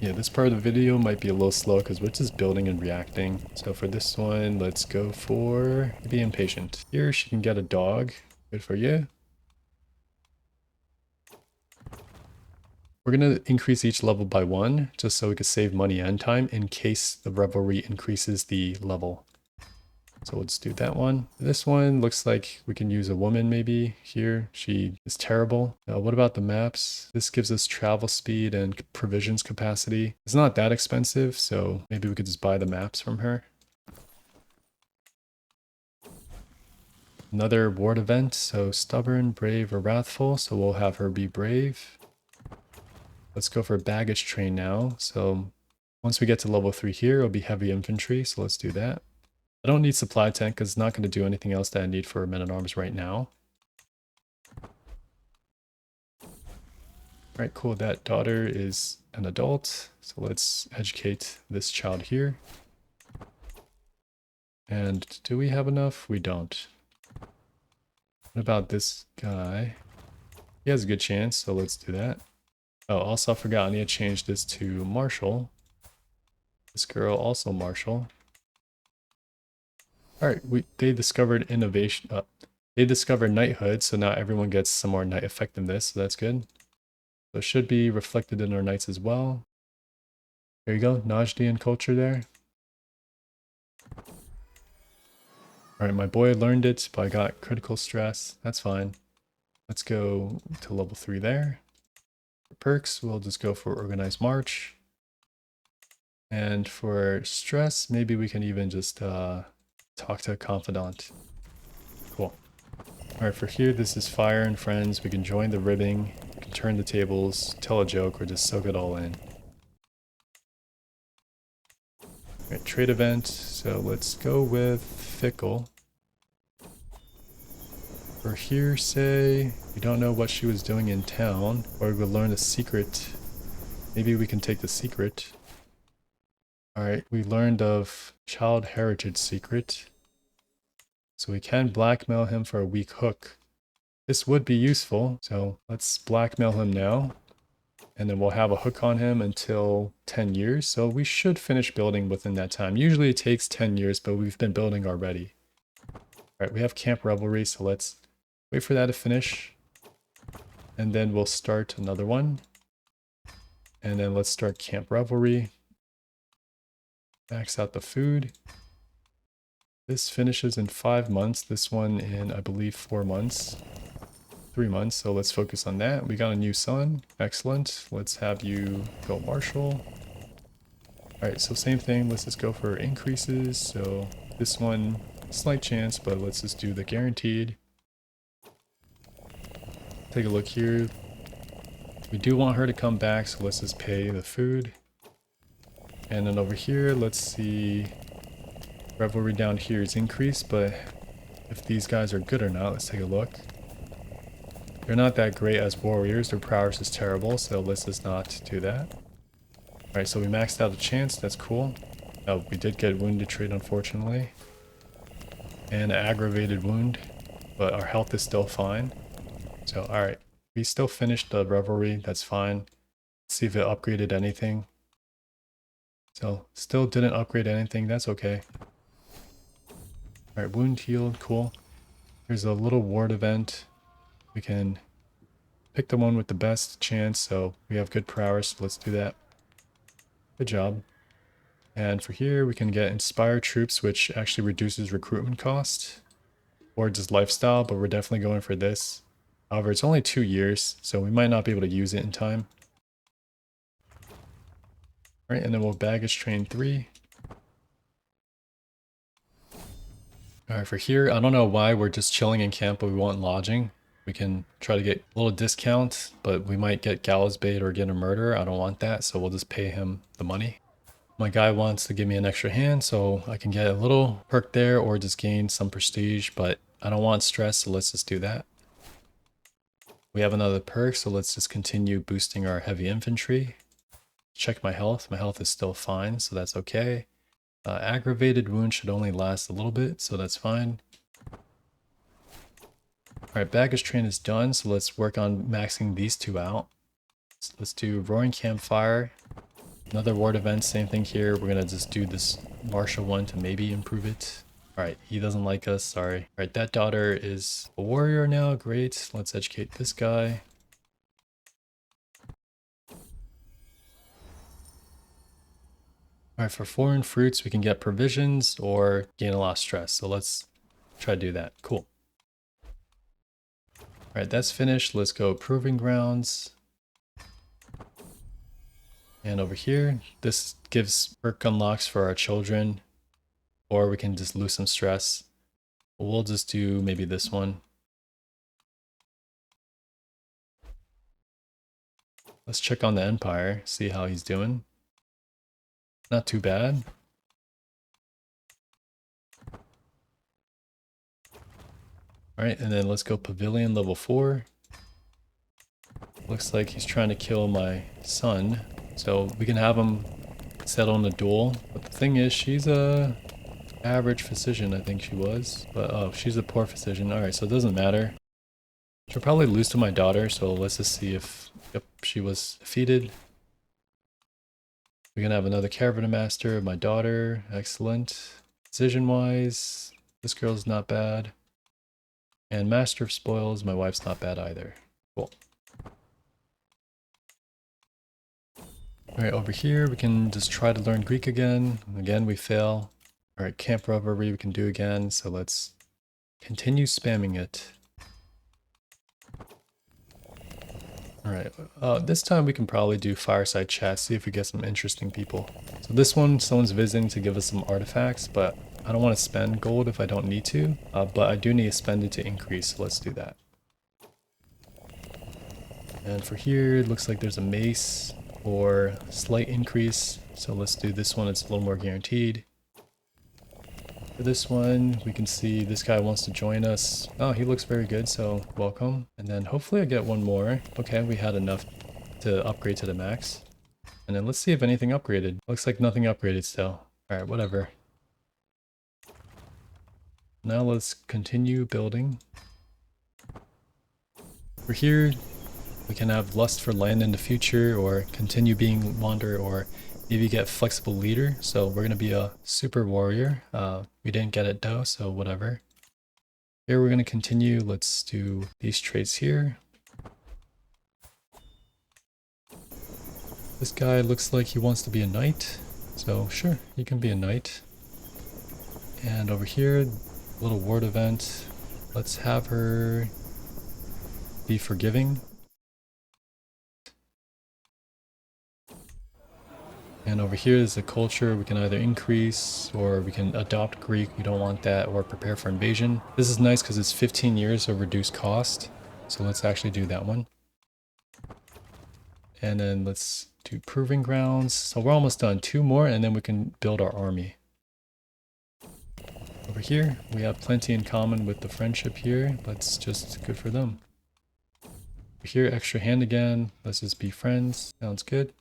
Yeah, this part of the video might be a little slow because we're just building and reacting. So for this one, let's go for be impatient. Here she can get a dog. Good for you. We're going to increase each level by 1 just so we can save money and time in case the revelry increases the level. So let's do that one. This one looks like we can use a woman maybe here. She is terrible. What about the maps? This gives us travel speed and provisions capacity. It's not that expensive, so maybe we could just buy the maps from her. Another ward event, so stubborn, brave, or wrathful. So we'll have her be brave. Let's go for baggage train now. So once we get to level 3 here, it'll be heavy infantry. So let's do that. I don't need supply tank because it's not going to do anything else that I need for men-at-arms right now. Alright, cool. That daughter is an adult. So let's educate this child here. And do we have enough? We don't. What about this guy? He has a good chance, so let's do that. Oh, also I forgot I need to change this to Marshal. This girl also Marshal. Alright, they discovered innovation. They discovered knighthood, so now everyone gets some more knight effectiveness, so that's good. So it should be reflected in our knights as well. There you go, Najdian culture there. Alright, my boy learned it, but I got critical stress. That's fine. Let's go to level 3 there. For perks, we'll just go for Organized March. And for stress, maybe we can even just talk to a confidant. Cool. Alright, for here, this is Fire and Friends. We can join the ribbing, we can turn the tables, tell a joke, or just soak it all in. Alright, trade event. So let's go with Fickle. For hearsay, we don't know what she was doing in town, or we'll learn a secret. Maybe we can take the secret. Alright, we learned of child heritage secret. So we can blackmail him for a weak hook. This would be useful, so let's blackmail him now. And then we'll have a hook on him until 10 years, so we should finish building within that time. Usually it takes 10 years, but we've been building already. Alright, we have Camp Revelry, so let's wait for that to finish. And then we'll start another one. And then let's start Camp Revelry. Max out the food. This finishes in 5 months. This one in, I believe, 4 months. 3 months, so let's focus on that. We got a new son. Excellent. Let's have you go Marshal. Alright, so same thing. Let's just go for increases. So this one, slight chance, but let's just do the guaranteed. Take a look here. We do want her to come back, so let's just pay the food. And then over here, let's see. Revelry down here is increased, but if these guys are good or not, let's take a look. They're not that great as warriors. Their prowess is terrible, so let's just not do that. Alright, so we maxed out the chance. That's cool. Oh, we did get wounded trait, unfortunately. And an aggravated wound, but our health is still fine. So, alright. We still finished the Revelry. That's fine. Let's see if it upgraded anything. So, still didn't upgrade anything. That's okay. Alright, wound healed. Cool. Here's a little ward event. We can pick the one with the best chance, so we have good prowess. Let's do that. Good job. And for here, we can get Inspire Troops, which actually reduces recruitment cost. Or just lifestyle, but we're definitely going for this. However, it's only 2 years, so we might not be able to use it in time. Alright, and then we'll baggage train 3. Alright, for here, I don't know why we're just chilling in camp, but we want lodging. We can try to get a little discount, but we might get gallows bait or get a murder. I don't want that, so we'll just pay him the money. My guy wants to give me an extra hand, so I can get a little perk there or just gain some prestige, but I don't want stress, so let's just do that. We have another perk, so let's just continue boosting our heavy infantry. Check my health. My health is still fine, so that's okay. Aggravated wound should only last a little bit, so that's fine. Alright, baggage train is done, so let's work on maxing these two out. So let's do Roaring Campfire. Another ward event, same thing here. We're gonna just do this Marshal one to maybe improve it. Alright, he doesn't like us, sorry. Alright, that daughter is a warrior now, great. Let's educate this guy. Alright, for foreign fruits, we can get provisions or gain a lot of stress. So let's try to do that. Cool. Alright, that's finished. Let's go Proving Grounds. And over here, this gives perk unlocks for our children. Or we can just lose some stress. We'll just do maybe this one. Let's check on the Empire, see how he's doing. Not too bad. Alright, and then let's go Pavilion level 4. Looks like he's trying to kill my son. So we can have him settle in a duel. But the thing is, she's a average physician, I think she was. But oh, she's a poor physician. Alright, so it doesn't matter. She'll probably lose to my daughter, so let's just see if she was defeated. We're gonna have another Caravan Master, my daughter. Excellent. Precision wise, this girl's not bad. And Master of Spoils, my wife's not bad either. Cool. Alright, over here we can just try to learn Greek again. Again, we fail. Alright, Camp Revelry we can do again, so let's continue spamming it. Alright, this time we can probably do fireside chat, see if we get some interesting people. So this one, someone's visiting to give us some artifacts, but I don't want to spend gold if I don't need to. But I do need to spend it to increase, so let's do that. And for here, it looks like there's a mace or slight increase. So let's do this one, it's a little more guaranteed. For this one, we can see this guy wants to join us. Oh, he looks very good, so welcome. And then hopefully I get one more. Okay, we had enough to upgrade to the max. And then let's see if anything upgraded. Looks like nothing upgraded still. Alright, whatever. Now let's continue building. For here, we can have lust for land in the future, or continue being wander, or maybe get flexible leader. So we're gonna be a super warrior. We didn't get it though, so whatever. Here we're going to continue. Let's do these traits here. This guy looks like he wants to be a knight. So sure, he can be a knight. And over here, little ward event. Let's have her be forgiving. And over here is the culture. We can either increase or we can adopt Greek. We don't want that, or prepare for invasion. This is nice because it's 15 years of reduced cost. So let's actually do that one. And then let's do proving grounds. So we're almost done. 2 more and then we can build our army. Over here, we have plenty in common with the friendship here. That's just good for them. Over here, extra hand again. Let's just be friends. Sounds good.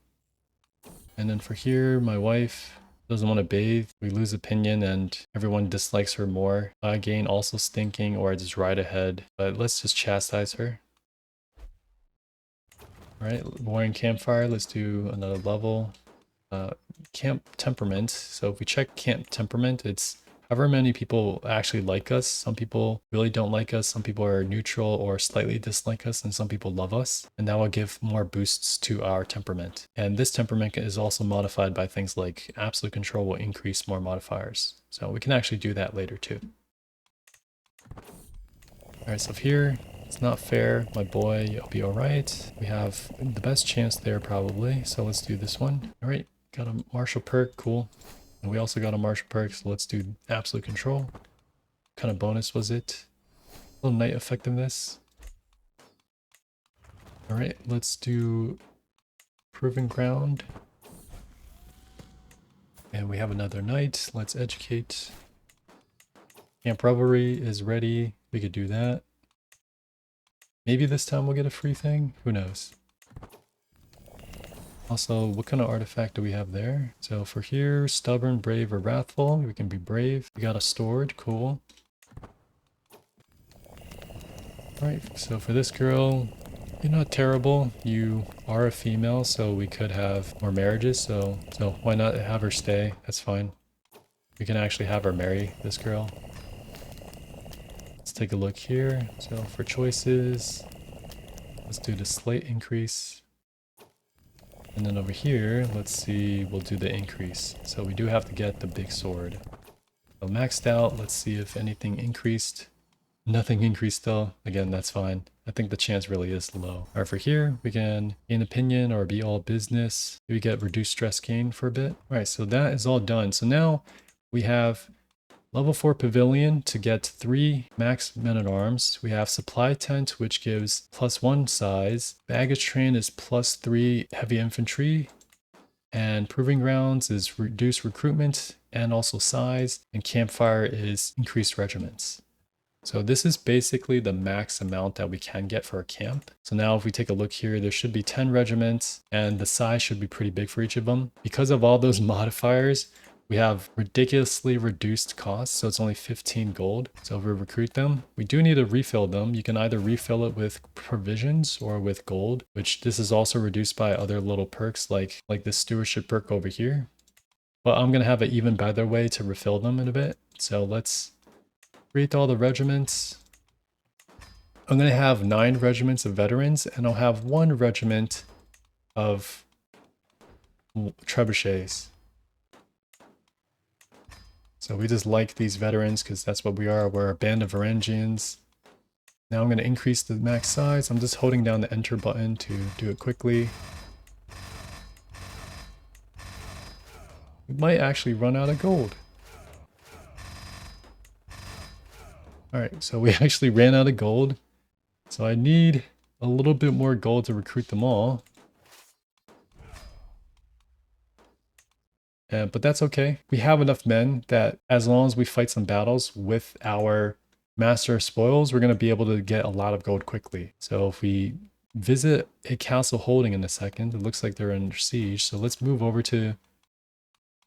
And then for here, my wife doesn't want to bathe. We lose opinion and everyone dislikes her more. I gain also stinking, or I just ride ahead. But let's just chastise her. Alright, warring campfire. Let's do another level. Camp temperament. So if we check camp temperament, it's however many people actually like us. Some people really don't like us. Some people are neutral or slightly dislike us, and some people love us. And that will give more boosts to our temperament. And this temperament is also modified by things like absolute control will increase more modifiers. So we can actually do that later too. Alright, so here, it's not fair. My boy, you'll be alright. We have the best chance there probably. So let's do this one. Alright, got a martial perk, cool. And we also got a martial perk, so let's do absolute control. What kind of bonus was it? A little knight effectiveness. Alright, let's do proving ground. And we have another knight. Let's educate. Camp revelry is ready. We could do that. Maybe this time we'll get a free thing. Who knows? Also, what kind of artifact do we have there? So for here, stubborn, brave, or wrathful, we can be brave. We got a sword, cool. Alright, so for this girl, you're not terrible. You are a female, so we could have more marriages, so why not have her stay? That's fine. We can actually have her marry this girl. Let's take a look here. So for choices, let's do the slate increase. And then over here, let's see, we'll do the increase. So we do have to get the big sword. So maxed out, let's see if anything increased. Nothing increased though. Again, that's fine. I think the chance really is low. Alright, for here, we can gain opinion or be all business. We get reduced stress gain for a bit. Alright, so that is all done. So now we have level 4 pavilion to get 3 max men-at-arms. We have supply tent, which gives +1 size. Baggage train is +3 heavy infantry. And proving grounds is reduced recruitment and also size. And campfire is increased regiments. So this is basically the max amount that we can get for a camp. So now if we take a look here, there should be 10 regiments and the size should be pretty big for each of them. Because of all those modifiers, we have ridiculously reduced costs, so it's only 15 gold. So if we recruit them, we do need to refill them. You can either refill it with provisions or with gold, which this is also reduced by other little perks like this stewardship perk over here. But I'm going to have an even better way to refill them in a bit. So let's create all the regiments. I'm going to have 9 regiments of veterans, and I'll have 1 regiment of trebuchets. So we just like these veterans because that's what we are. We're a band of Varangians. Now I'm going to increase the max size. I'm just holding down the enter button to do it quickly. We might actually run out of gold. Alright, so we actually ran out of gold. So I need a little bit more gold to recruit them all. But that's okay. We have enough men that as long as we fight some battles with our master of spoils, we're going to be able to get a lot of gold quickly. So if we visit a castle holding in a second, it looks like they're under siege. So let's move over to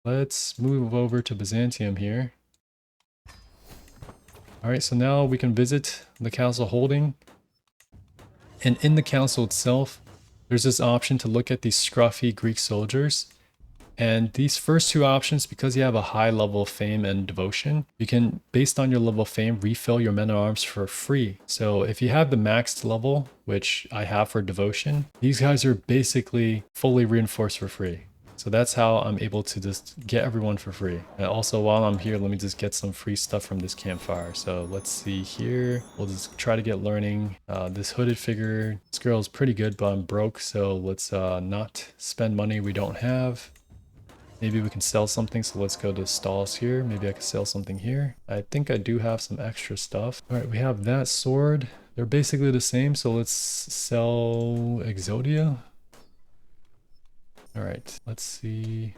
Byzantium here. All right, so now we can visit the castle holding. And in the castle itself, there's this option to look at these scruffy Greek soldiers. And these first two options, because you have a high level of fame and devotion, you can, based on your level of fame, refill your men at arms for free. So if you have the maxed level, which I have for devotion, these guys are basically fully reinforced for free. So that's how I'm able to just get everyone for free. And also while I'm here, let me just get some free stuff from this campfire. So let's see here. We'll just try to get learning. This hooded figure, this girl is pretty good, but I'm broke. So let's not spend money we don't have. Maybe we can sell something, so let's go to stalls here. Maybe I can sell something here. I think I do have some extra stuff. All right, we have that sword. They're basically the same, so let's sell Exodia. All right, let's see.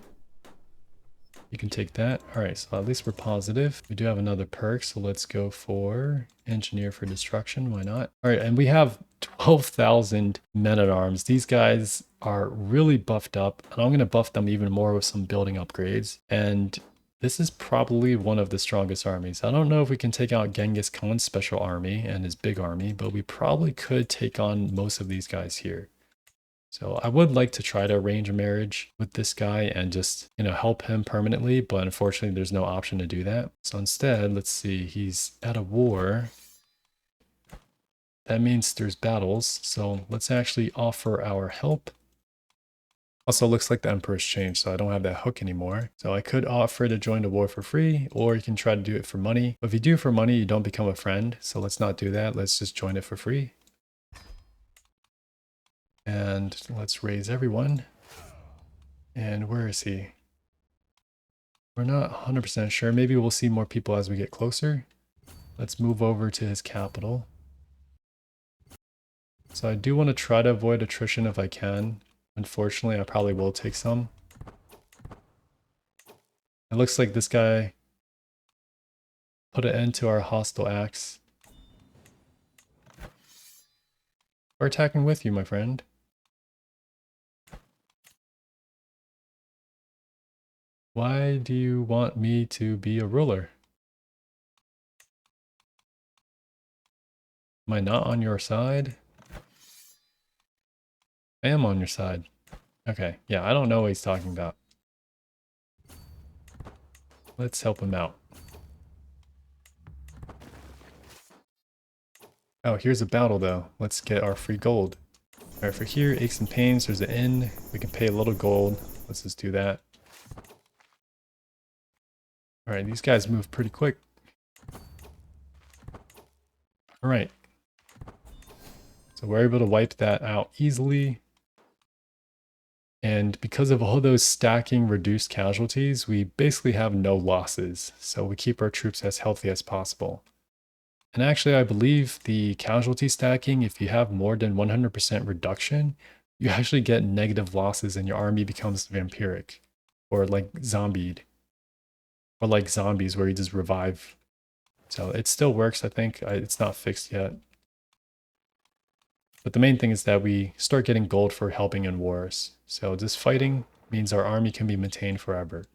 You can take that. All right, so at least we're positive. We do have another perk, so let's go for Engineer for Destruction. Why not? All right, and we have 12,000 men-at-arms. These guys are really buffed up, and I'm going to buff them even more with some building upgrades. And this is probably one of the strongest armies. I don't know if we can take out Genghis Khan's special army and his big army, but we probably could take on most of these guys here. So I would like to try to arrange a marriage with this guy and just, help him permanently, but unfortunately there's no option to do that. So instead, let's see, he's at a war. That means there's battles. So let's actually offer our help. Also, looks like the Emperor's changed, so I don't have that hook anymore. So I could offer to join the war for free, or you can try to do it for money. But if you do it for money, you don't become a friend. So let's not do that. Let's just join it for free. And let's raise everyone. And where is he? We're not 100% sure. Maybe we'll see more people as we get closer. Let's move over to his capital. So I do want to try to avoid attrition if I can. Unfortunately, I probably will take some. It looks like this guy put an end to our hostile acts. We're attacking with you, my friend. Why do you want me to be a ruler? Am I not on your side? I am on your side. Okay, yeah, I don't know what he's talking about. Let's help him out. Oh, here's a battle though. Let's get our free gold. Alright, for here, aches and pains, there's an inn. We can pay a little gold. Let's just do that. Alright, these guys move pretty quick. Alright. So we're able to wipe that out easily. And because of all those stacking reduced casualties, we basically have no losses. So we keep our troops as healthy as possible. And actually, I believe the casualty stacking, if you have more than 100% reduction, you actually get negative losses and your army becomes vampiric. Or like zombied. Or like zombies where you just revive. So it still works, I think. It's not fixed yet. But the main thing is that we start getting gold for helping in wars. So just fighting means our army can be maintained forever.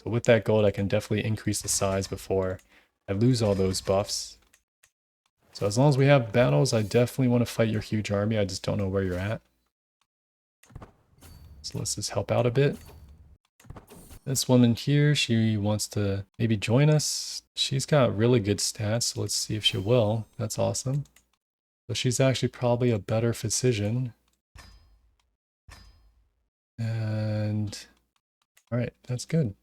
So with that gold, I can definitely increase the size before I lose all those buffs. So as long as we have battles, I definitely want to fight your huge army. I just don't know where you're at. So let's just help out a bit. This woman here, she wants to maybe join us. She's got really good stats, so let's see if she will. That's awesome. So she's actually probably a better physician. And all right, that's good.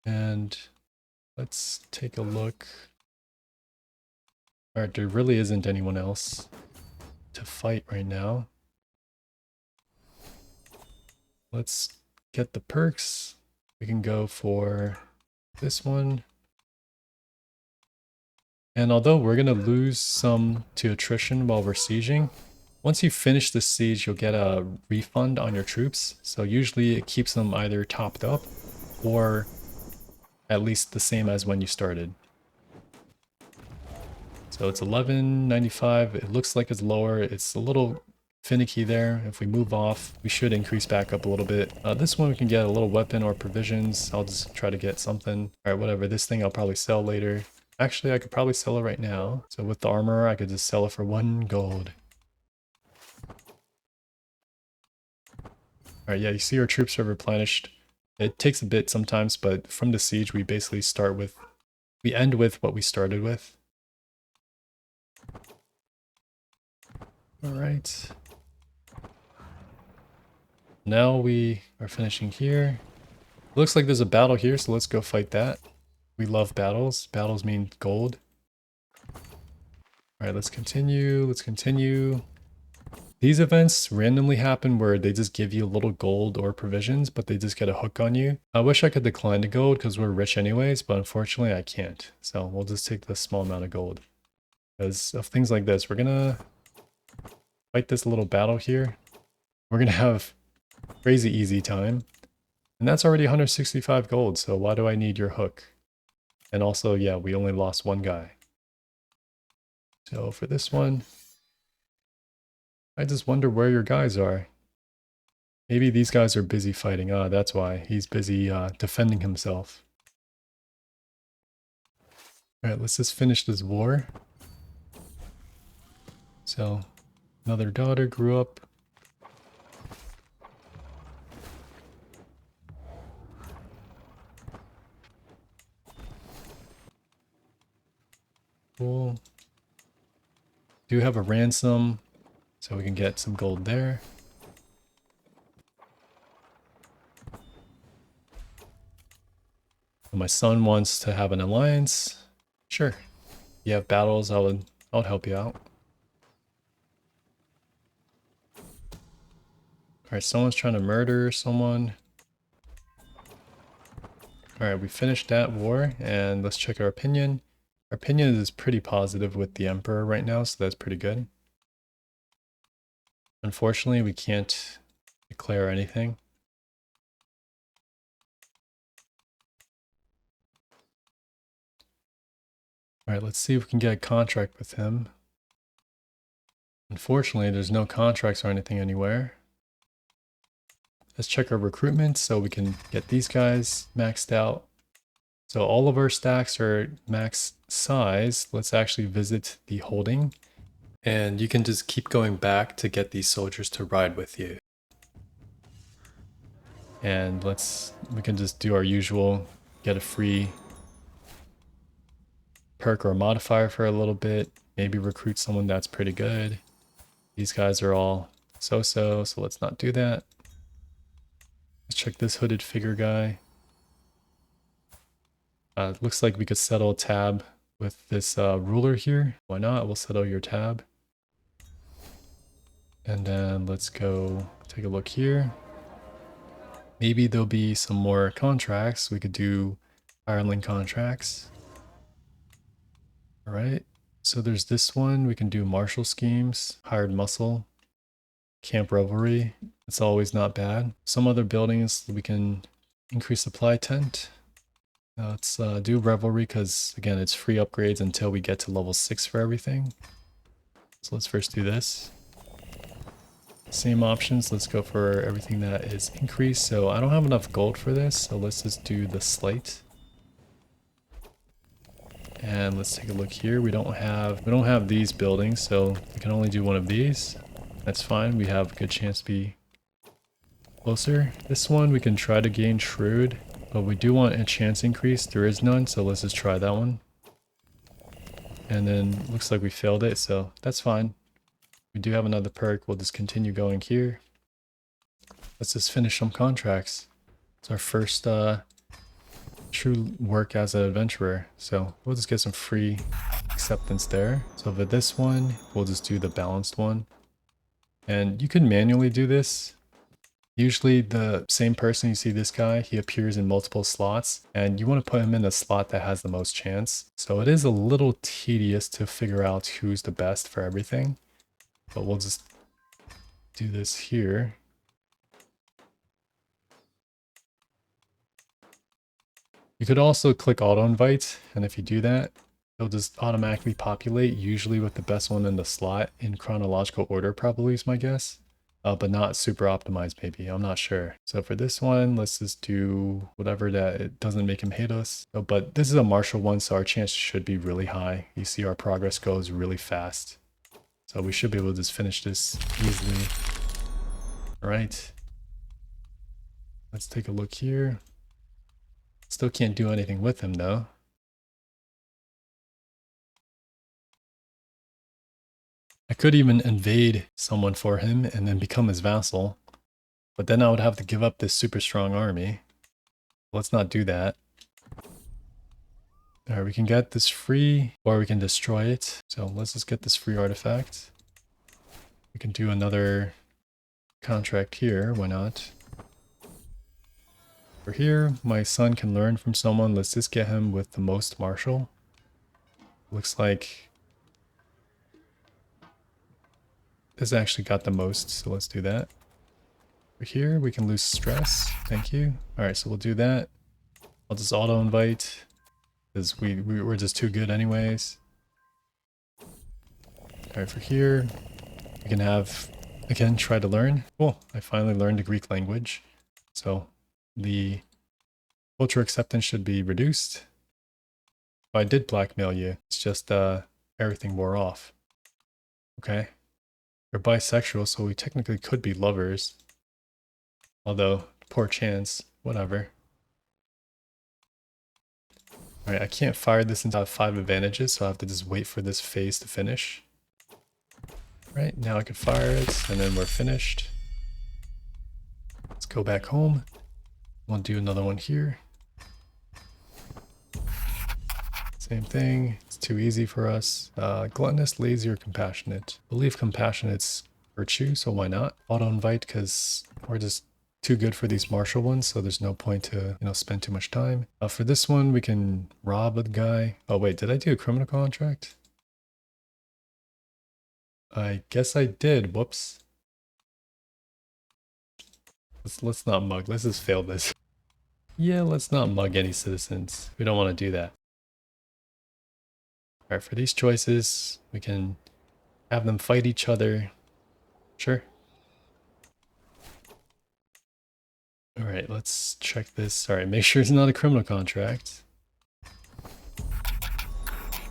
And let's take a look. All right, there really isn't anyone else to fight right now. Let's get the perks. We can go for this one. And although we're going to lose some to attrition while we're sieging, once you finish the siege, you'll get a refund on your troops. So usually it keeps them either topped up or at least the same as when you started. So it's 1195. It looks like it's lower. It's a little finicky there. If we move off, we should increase back up a little bit. This one we can get a little weapon or provisions. I'll just try to get something. All right, whatever. This thing I'll probably sell later. Actually, I could probably sell it right now. So with the armor, I could just sell it for 1 gold. All Alright, yeah, you see our troops are replenished. It takes a bit sometimes, but from the siege, we basically we end with what we started with. Alright. Now we are finishing here. Looks like there's a battle here, so let's go fight that. We love battles. Battles mean gold. Alright, let's continue. Let's continue. These events randomly happen where they just give you a little gold or provisions, but they just get a hook on you. I wish I could decline the gold because we're rich anyways, but unfortunately I can't. So we'll just take the small amount of gold. Because of things like this, we're gonna fight this little battle here. We're gonna have crazy easy time. And that's already 165 gold, so why do I need your hook? And also, yeah, we only lost one guy. So for this one, I just wonder where your guys are. Maybe these guys are busy fighting. Ah, that's why. He's busy defending himself. Alright, let's just finish this war. So, another daughter grew up. Cool. Do have a ransom, so we can get some gold there. My son wants to have an alliance. Sure. You have battles, I'll help you out. Alright, someone's trying to murder someone. Alright, we finished that war, and let's check our opinion. Our opinion is pretty positive with the Emperor right now, so that's pretty good. Unfortunately, we can't declare anything. Alright, let's see if we can get a contract with him. Unfortunately, there's no contracts or anything anywhere. Let's check our recruitment so we can get these guys maxed out. So all of our stacks are max size. Let's actually visit the holding. And you can just keep going back to get these soldiers to ride with you. And we can just do our usual, get a free perk or modifier for a little bit. Maybe recruit someone that's pretty good. These guys are all so-so, so let's not do that. Let's check this hooded figure guy. Looks like we could settle tab with this ruler here. Why not? We'll settle your tab. And then let's go take a look here. Maybe there'll be some more contracts. We could do Ireland contracts. All right. So there's this one. We can do martial schemes, hired muscle, camp revelry. It's always not bad. Some other buildings we can increase supply tent. Let's do revelry because again, it's free upgrades until we get to level 6 for everything. So let's first do this. Same options. Let's go for everything that is increased. So I don't have enough gold for this. So let's just do the slate. And let's take a look here. We don't have these buildings, so we can only do one of these. That's fine. We have a good chance to be closer. This one we can try to gain shrewd, but we do want a chance increase. There is none, so let's just try that one. And then looks like we failed it, so that's fine. We do have another perk. We'll just continue going here. Let's just finish some contracts. It's our first true work as an adventurer, so we'll just get some free acceptance there. So for this one, we'll just do the balanced one. And you can manually do this. Usually the same person, you see this guy, he appears in multiple slots, and you want to put him in the slot that has the most chance. So it is a little tedious to figure out who's the best for everything, but we'll just do this here. You could also click auto invite, and if you do that, it'll just automatically populate, usually with the best one in the slot in chronological order, probably is my guess. But not super optimized maybe, I'm not sure. So for this one, let's just do whatever that it doesn't make him hate us. Oh, but this is a martial one, so our chance should be really high. You see our progress goes really fast. So we should be able to just finish this easily. All right. Let's take a look here. Still can't do anything with him though. I could even invade someone for him and then become his vassal. But then I would have to give up this super strong army. Let's not do that. Alright, we can get this free, or we can destroy it. So let's just get this free artifact. We can do another contract here, why not? For here, my son can learn from someone. Let's just get him with the most martial. Looks like this actually got the most, so let's do that. For here, we can lose stress. Thank you. Alright, so we'll do that. I'll just auto-invite, because we're just too good anyways. Alright, for here, we can have, again, try to learn. Cool, I finally learned the Greek language. So the culture acceptance should be reduced. I did blackmail you. It's just everything wore off. Okay. We're bisexual, so we technically could be lovers. Although, poor chance. Whatever. Alright, I can't fire this until I have 5 advantages, so I have to just wait for this phase to finish. Right, now I can fire it, and then we're finished. Let's go back home. We'll do another one here. Same thing. It's too easy for us. Gluttonous, lazy, or compassionate. I believe compassionate's virtue, so why not? Auto-invite, because we're just too good for these martial ones, so there's no point to, spend too much time. For this one, we can rob a guy. Oh wait, did I do a criminal contract? I guess I did. Whoops. Let's not mug. Let's just fail this. Yeah, let's not mug any citizens. We don't want to do that. Alright, for these choices, we can have them fight each other. Sure. Alright, let's check this. Alright, make sure it's not a criminal contract.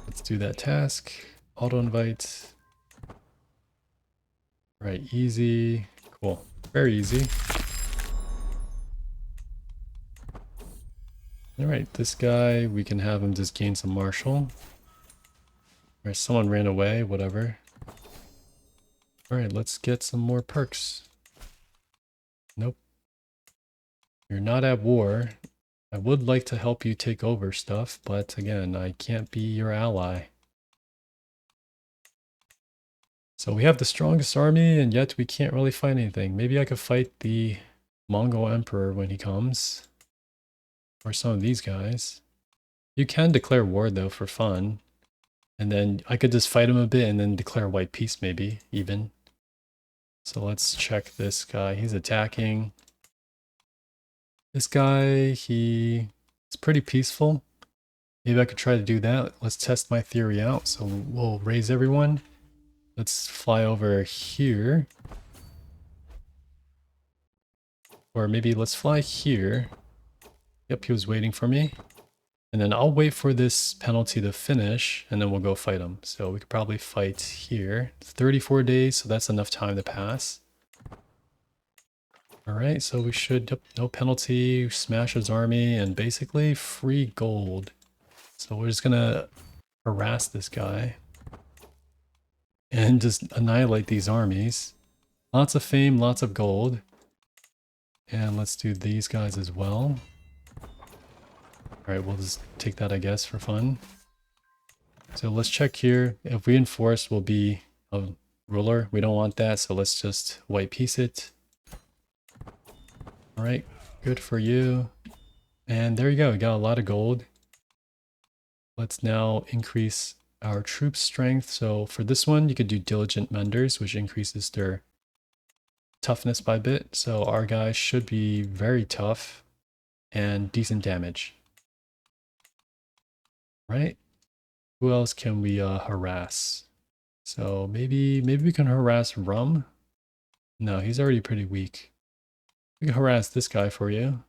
Let's do that task. Auto-invite. Right, easy. Cool. Very easy. Alright, this guy, we can have him just gain some martial. Alright, someone ran away, whatever. Alright, let's get some more perks. Nope. You're not at war. I would like to help you take over stuff, but again, I can't be your ally. So we have the strongest army, and yet we can't really fight anything. Maybe I could fight the Mongol Emperor when he comes. Or some of these guys. You can declare war, though, for fun. And then I could just fight him a bit and then declare white peace, maybe, even. So let's check this guy. He's attacking. This guy, he's pretty peaceful. Maybe I could try to do that. Let's test my theory out. So we'll raise everyone. Let's fly over here. Or maybe let's fly here. Yep, he was waiting for me. And then I'll wait for this penalty to finish, and then we'll go fight him. So we could probably fight here. It's 34 days, so that's enough time to pass. Alright, so we should, yep, no penalty, smash his army, and basically free gold. So we're just gonna harass this guy. And just annihilate these armies. Lots of fame, lots of gold. And let's do these guys as well. Alright, we'll just take that, I guess, for fun. So let's check here. If we enforce, we'll be a ruler. We don't want that, so let's just white peace it. Alright, good for you. And there you go, we got a lot of gold. Let's now increase our troop strength. So for this one, you could do diligent menders, which increases their toughness by a bit. So our guys should be very tough and decent damage. Right? Who else can we harass? So maybe we can harass Rum. No, he's already pretty weak. We can harass this guy for you.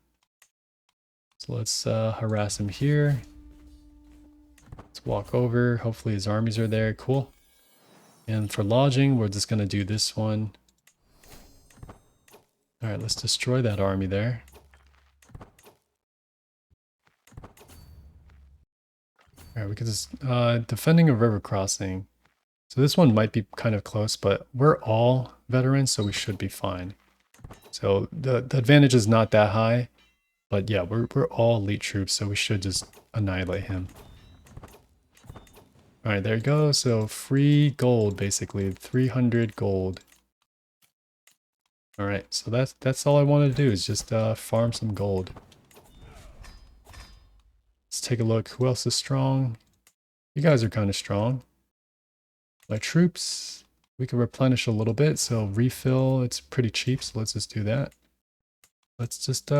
So let's harass him here. Let's walk over. Hopefully his armies are there. Cool. And for lodging, we're just going to do this one. Alright, let's destroy that army there. All right, we could just defending a river crossing. So this one might be kind of close, but we're all veterans, so we should be fine. So the advantage is not that high, but yeah, we're all elite troops, so we should just annihilate him. All right, there you go. So free gold, basically 300 gold. All right, so that's all I want to do is just farm some gold. Let's take a look. Who else is strong? You guys are kind of strong. My troops, we can replenish a little bit. So refill, it's pretty cheap. So let's just do that. Let's just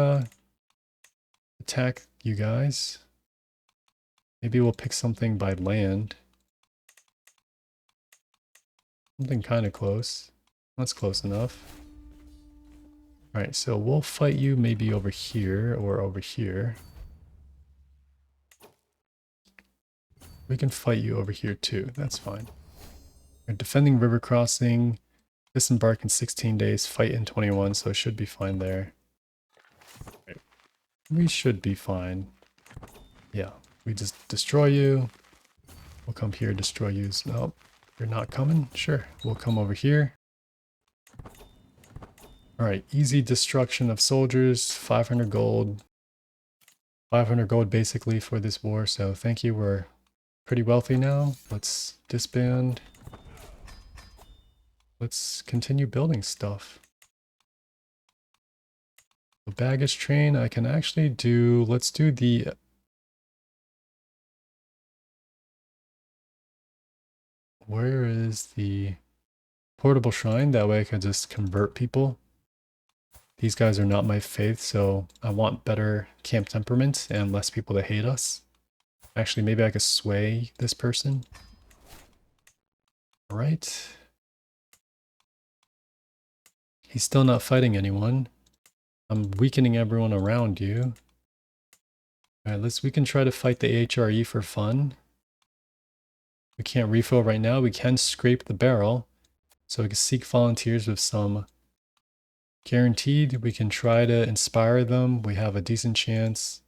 attack you guys. Maybe we'll pick something by land. Something kind of close. That's close enough. All right, so we'll fight you maybe over here or over here. We can fight you over here too. That's fine. We're defending river crossing. Disembark in 16 days. Fight in 21, so it should be fine there. Right. We should be fine. Yeah, we just destroy you. We'll come here, destroy you. Nope, you're not coming? Sure, we'll come over here. Alright, easy destruction of soldiers, 500 gold. 500 gold basically for this war, so thank you, we're pretty wealthy now. Let's disband. Let's continue building stuff. The baggage train, I can actually do, let's do the... Where is the portable shrine? That way I can just convert people. These guys are not my faith, so I want better camp temperament and less people that hate us. Actually, maybe I could sway this person. All right. He's still not fighting anyone. I'm weakening everyone around you. All right, we can try to fight the HRE for fun. We can't refill right now. We can scrape the barrel. So we can seek volunteers with some guaranteed. We can try to inspire them. We have a decent chance.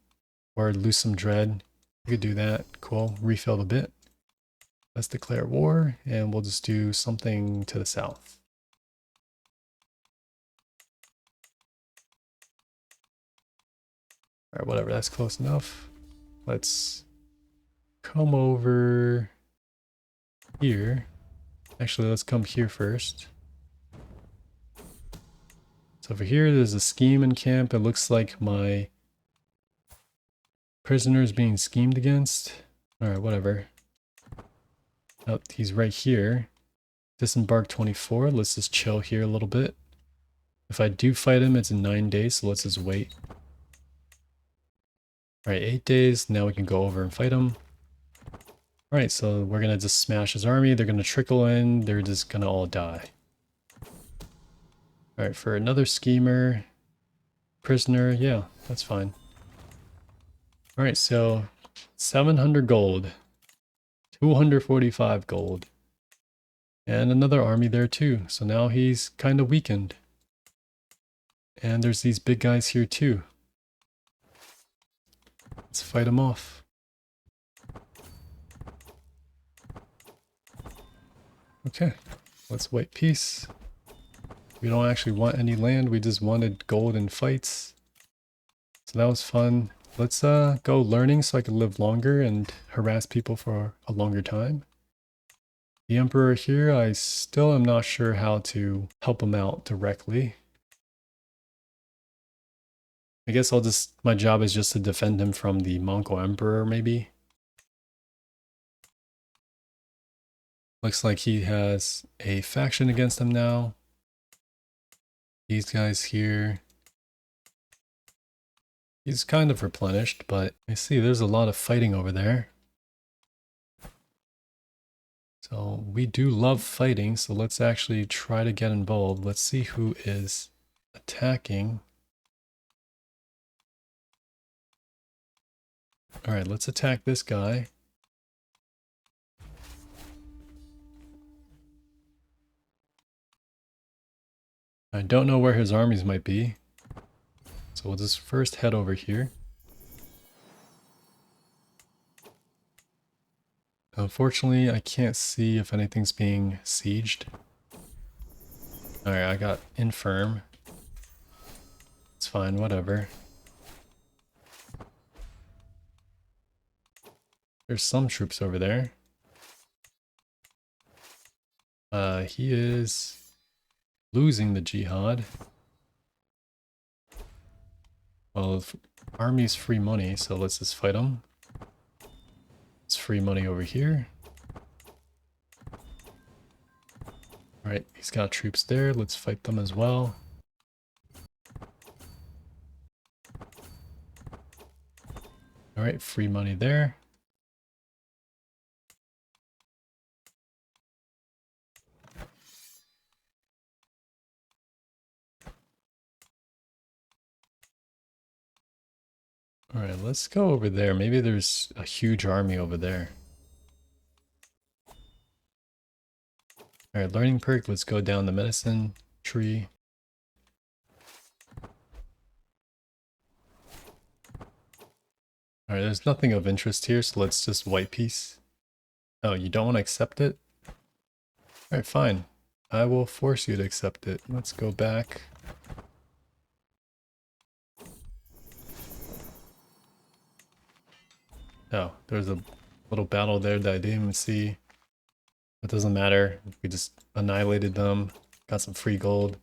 Or lose some dread. We could do that. Cool. Refill a bit. Let's declare war. And we'll just do something to the south. Alright, whatever. That's close enough. Let's come over here. Actually, let's come here first. So over here, there's a scheme in camp. It looks like my prisoner is being schemed against. Alright, whatever. Oh, he's right here. Disembark 24. Let's just chill here a little bit. If I do fight him, it's in 9 days, so let's just wait. Alright, 8 days. Now we can go over and fight him. Alright, so we're going to just smash his army. They're going to trickle in. They're just going to all die. Alright, for another schemer, prisoner, yeah, that's fine. Alright, so 700 gold, 245 gold, and another army there too. So now he's kind of weakened. And there's these big guys here too. Let's fight them off. Okay, let's wait peace. We don't actually want any land, we just wanted gold and fights. So that was fun. Let's go learning so I can live longer and harass people for a longer time. The Emperor here, I still am not sure how to help him out directly. I guess my job is just to defend him from the Mongol Emperor, maybe. Looks like he has a faction against him now. These guys here. He's kind of replenished, but I see there's a lot of fighting over there. So we do love fighting, so let's actually try to get involved. Let's see who is attacking. Alright, let's attack this guy. I don't know where his armies might be. So we'll just first head over here. Unfortunately, I can't see if anything's being sieged. Alright, I got infirm. It's fine, whatever. There's some troops over there. He is losing the jihad. Well, army's free money, so let's just fight him. It's free money over here. Alright, he's got troops there. Let's fight them as well. Alright, free money there. Alright, let's go over there. Maybe there's a huge army over there. Alright, learning perk. Let's go down the medicine tree. Alright, there's nothing of interest here, so let's just white piece. Oh, you don't want to accept it? Alright, fine. I will force you to accept it. Let's go back. Oh, there's a little battle there that I didn't even see. It doesn't matter. We just annihilated them. Got some free gold.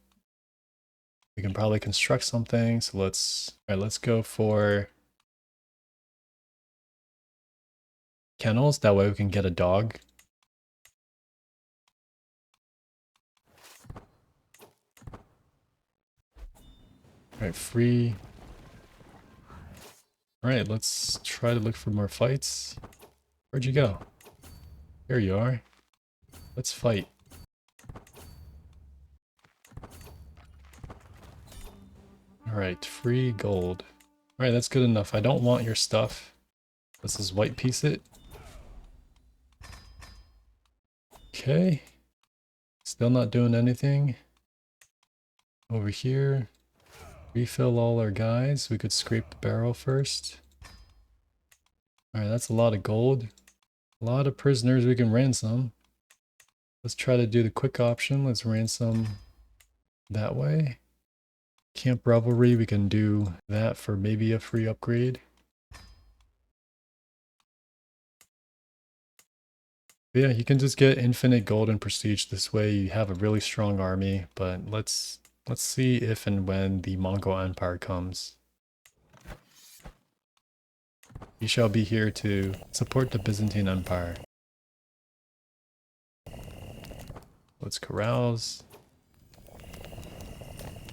We can probably construct something. So let's go for kennels. That way we can get a dog. Alright, free. Alright, let's try to look for more fights. Where'd you go? Here you are. Let's fight. Alright, free gold. Alright, that's good enough. I don't want your stuff. Let's just white piece it. Okay. Still not doing anything. Over here. Refill all our guys. We could scrape the barrel first. Alright, that's a lot of gold. A lot of prisoners we can ransom. Let's try to do the quick option. Let's ransom that way. Camp Revelry, we can do that for maybe a free upgrade. But yeah, you can just get infinite gold and prestige this way. You have a really strong army, but let's see if and when the Mongol Empire comes. We shall be here to support the Byzantine Empire. Let's carouse.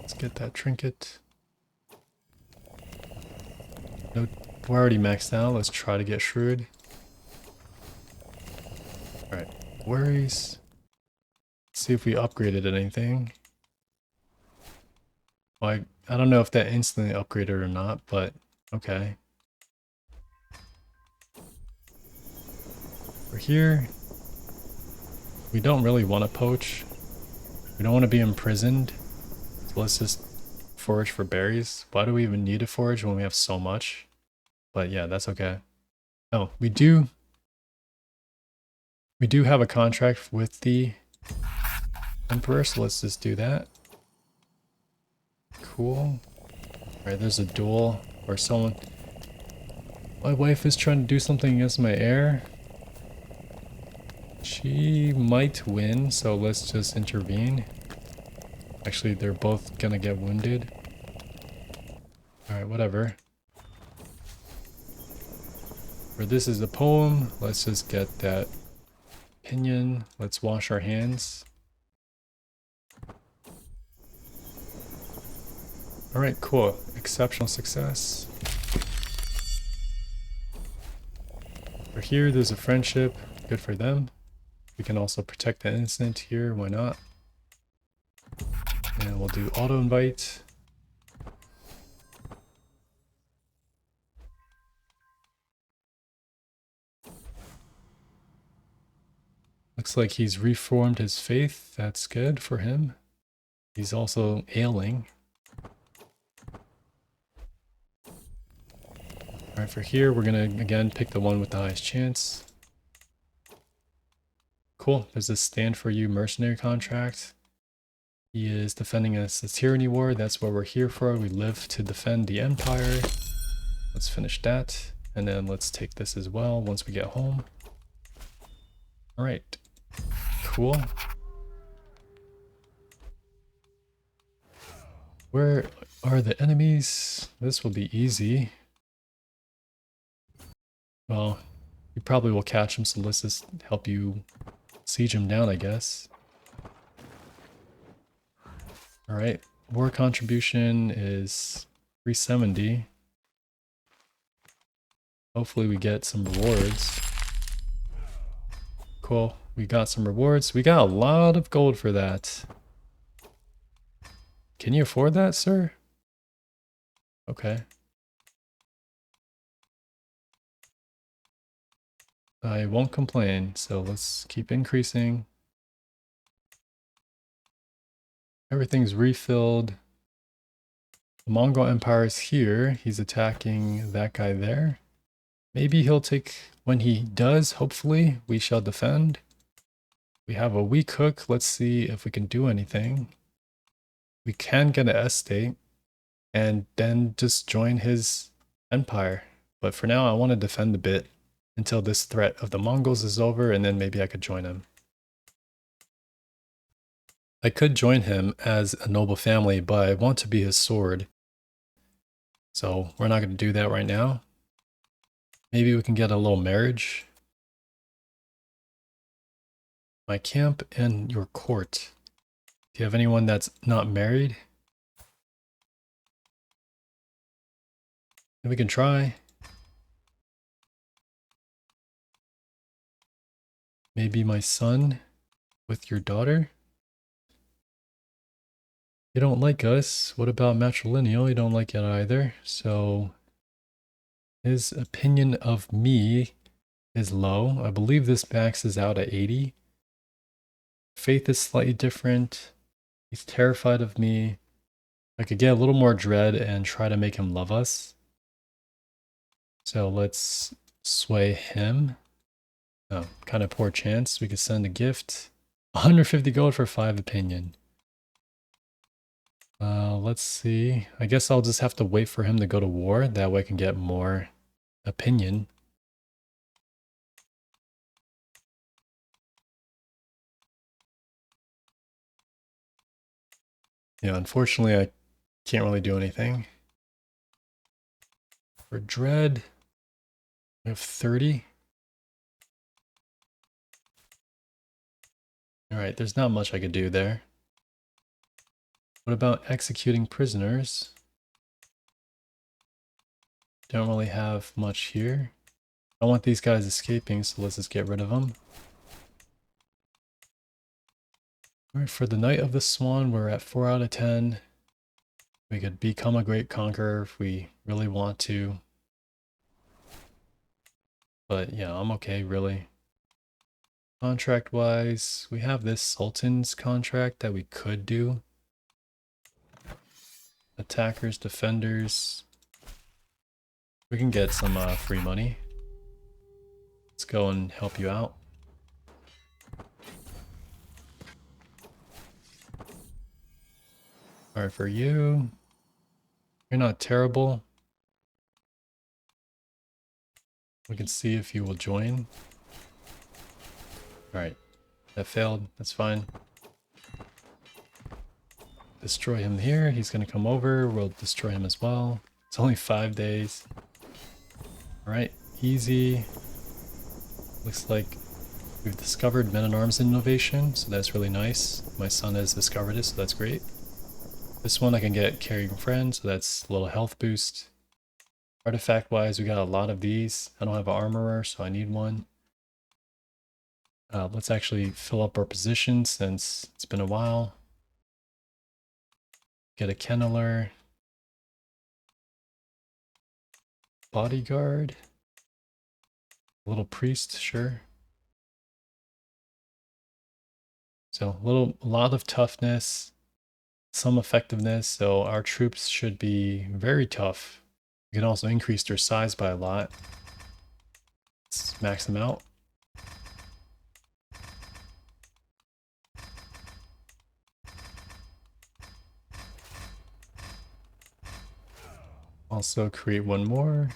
Let's get that trinket. No, we're already maxed out. Let's try to get shrewd. Alright, worries. Let's see if we upgraded anything. Well, I don't know if that instantly upgraded or not, but okay. We're here. We don't really want to poach. We don't want to be imprisoned. So let's just forage for berries. Why do we even need to forage when we have so much? But yeah, that's okay. Oh, we do have a contract with the Emperor, so let's just do that. Cool. Alright, there's a duel where someone... My wife is trying to do something against my heir. She might win, so let's just intervene. Actually, they're both gonna get wounded. Alright, whatever. For this is the poem, let's just get that opinion. Let's wash our hands. Alright, cool. Exceptional success. For here, there's a friendship. Good for them. We can also protect the innocent here. Why not? And we'll do auto invite. Looks like he's reformed his faith. That's good for him. He's also ailing. Alright, for here, we're gonna again pick the one with the highest chance. cool. There's a stand for you mercenary contract. He is defending us the tyranny war. That's what we're here for. We live to defend the empire. Let's finish that. And then let's take this as well once we get home. All right. Cool. Where are the enemies? This will be easy. Well, you probably will catch him, so let's just help you siege him down, I guess. All right. War contribution is 370. Hopefully we get some rewards. Cool. We got some rewards. We got a lot of gold for that. Can you afford that, sir? Okay. I won't complain, so let's keep increasing. Everything's refilled. The Mongol Empire is here. He's attacking that guy there. Maybe he'll take, when he does, hopefully, we shall defend. We have a weak hook. Let's see if we can do anything. We can get an estate and then just join his empire. But for now, I want to defend a bit until this threat of the Mongols is over, and then maybe I could join him. I could join him as a noble family, but I want to be his sword. So we're not going to do that right now. Maybe we can get a little marriage. My camp and your court. Do you have anyone that's not married? We can try. Maybe my son with your daughter? You don't like us. What about matrilineal? You don't like it either. So his opinion of me is low. I believe this maxes out at 80. Faith is slightly different. He's terrified of me. I could get a little more dread and try to make him love us. So let's sway him. Oh, kind of poor chance. We could send a gift. 150 gold for 5 opinion. Let's see. I guess I'll just have to wait for him to go to war. That way I can get more opinion. Yeah, unfortunately I can't really do anything. For dread, we have 30. Alright, there's not much I could do there. What about executing prisoners? Don't really have much here. I want these guys escaping, so let's just get rid of them. Alright, for the Knight of the Swan, we're at 4 out of 10. We could become a great conqueror if we really want to. But yeah, I'm okay, really. Contract-wise, we have this Sultan's contract that we could do. Attackers, defenders. We can get some free money. Let's go and help you out. Alright, for you, you're not terrible. We can see if you will join. Alright, that failed. That's fine. Destroy him here. He's going to come over. We'll destroy him as well. It's only 5 days. Alright, easy. Looks like we've discovered men-at-arms innovation, so that's really nice. My son has discovered it, so that's great. This one I can get carrying friend, so that's a little health boost. Artifact-wise, we got a lot of these. I don't have an armorer, so I need one. Let's actually fill up our position since it's been a while. Get a kenneler. Bodyguard. A little priest, sure. So a lot of toughness, some effectiveness, so our troops should be very tough. We can also increase their size by a lot. Let's max them out. Also create one more.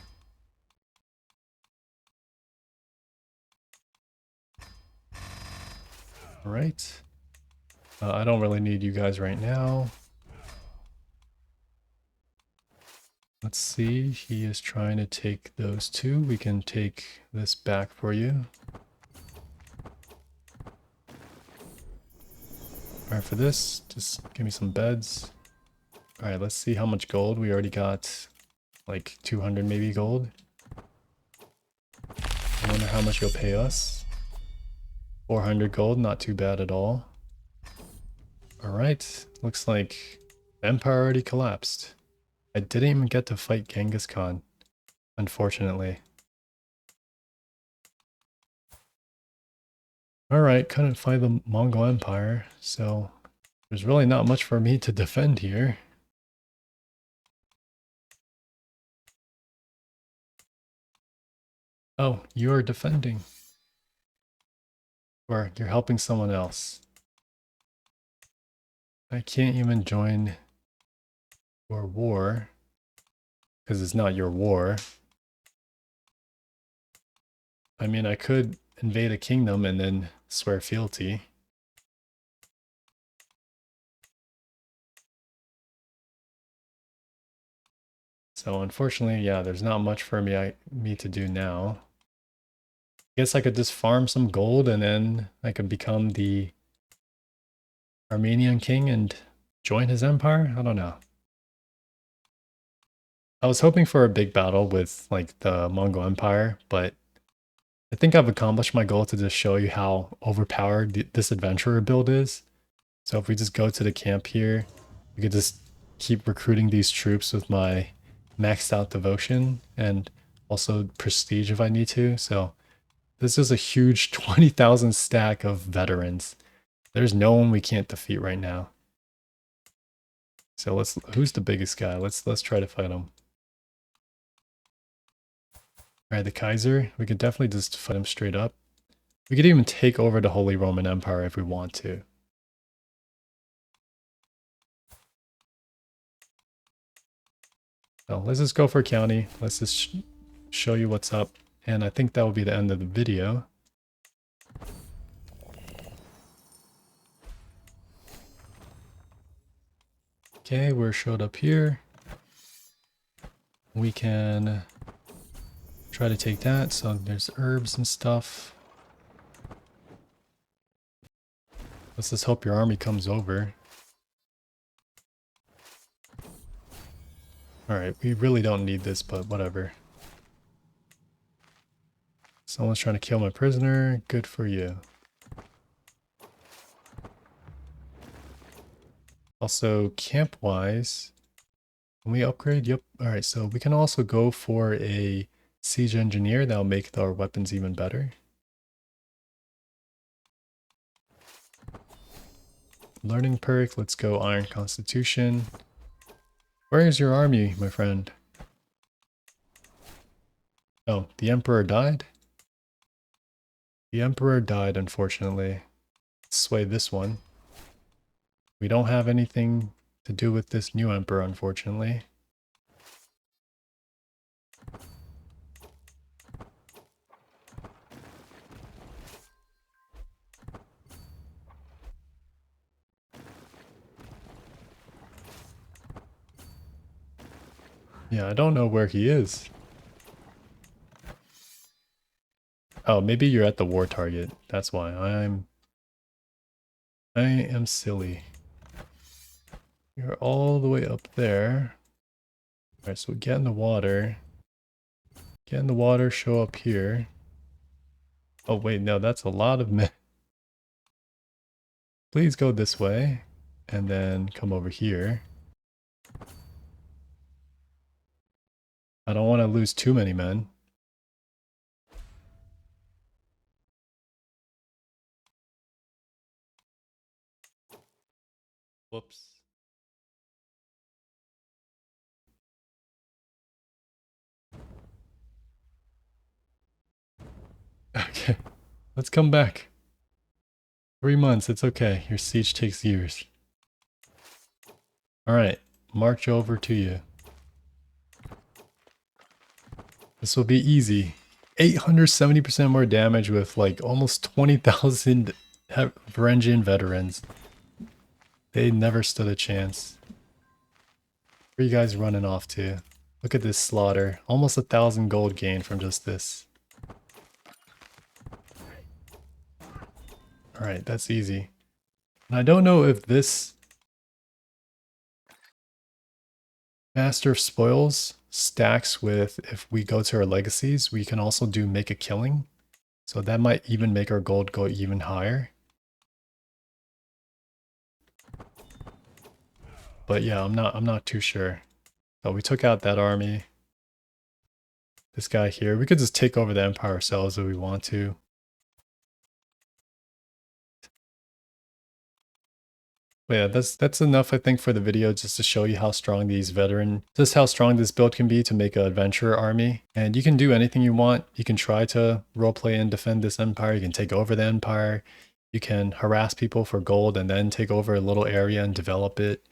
All right. I don't really need you guys right now. Let's see, he is trying to take those two. We can take this back for you. Alright, for this, just give me some beds. Alright, let's see how much gold. We already got like 200 maybe gold. I wonder how much you'll pay us. 400 gold, not too bad at all. Alright, looks like the Empire already collapsed. I didn't even get to fight Genghis Khan, unfortunately. Alright, couldn't fight the Mongol Empire, so there's really not much for me to defend here. Oh, you're defending. Or you're helping someone else. I can't even join your war because it's not your war. I mean, I could invade a kingdom and then swear fealty. So unfortunately, yeah, there's not much for me to do now. I guess I could just farm some gold and then I could become the Armenian king and join his empire? I don't know. I was hoping for a big battle with like the Mongol Empire, but I think I've accomplished my goal to just show you how overpowered this adventurer build is. So if we just go to the camp here, we could just keep recruiting these troops with my maxed out devotion and also prestige if I need to. So this is a huge 20,000 stack of veterans. There's no one we can't defeat right now. So who's the biggest guy? Let's try to fight him. Alright, the Kaiser, we could definitely just fight him straight up. We could even take over the Holy Roman Empire if we want to. So let's just go for a county. Let's just show you what's up. And I think that will be the end of the video. Okay, we're showed up here. We can try to take that. So there's herbs and stuff. Let's just hope your army comes over. Alright, we really don't need this, but whatever. Someone's trying to kill my prisoner. Good for you. Also, camp-wise, can we upgrade? Yep. Alright, so we can also go for a siege engineer. That'll make our weapons even better. Learning perk, let's go Iron Constitution. Where is your army, my friend? Oh, the Emperor died? The Emperor died, unfortunately. Let's sway this one. We don't have anything to do with this new Emperor, unfortunately. Yeah, I don't know where he is. Oh, maybe you're at the war target. That's why. I am silly. You're all the way up there. Alright, so get in the water. Get in the water, show up here. Oh wait, no, that's a lot of men. Please go this way. And then come over here. I don't want to lose too many men. Whoops. Okay, let's come back. 3 months, it's okay. Your siege takes years. Alright, march over to you. This will be easy. 870% more damage with like almost 20,000 Varangian veterans. They never stood a chance. Where are you guys running off to? Look at this slaughter. Almost 1,000 gold gained from just this. Alright, that's easy. And I don't know if this Master of Spoils stacks with, if we go to our legacies, we can also do make a killing. So that might even make our gold go even higher. But yeah, I'm not too sure. So we took out that army. This guy here. We could just take over the empire ourselves if we want to. But yeah, that's enough I think for the video, just to show you how strong how strong this build can be to make an adventurer army. And you can do anything you want. You can try to roleplay and defend this empire. You can take over the empire. You can harass people for gold and then take over a little area and develop it.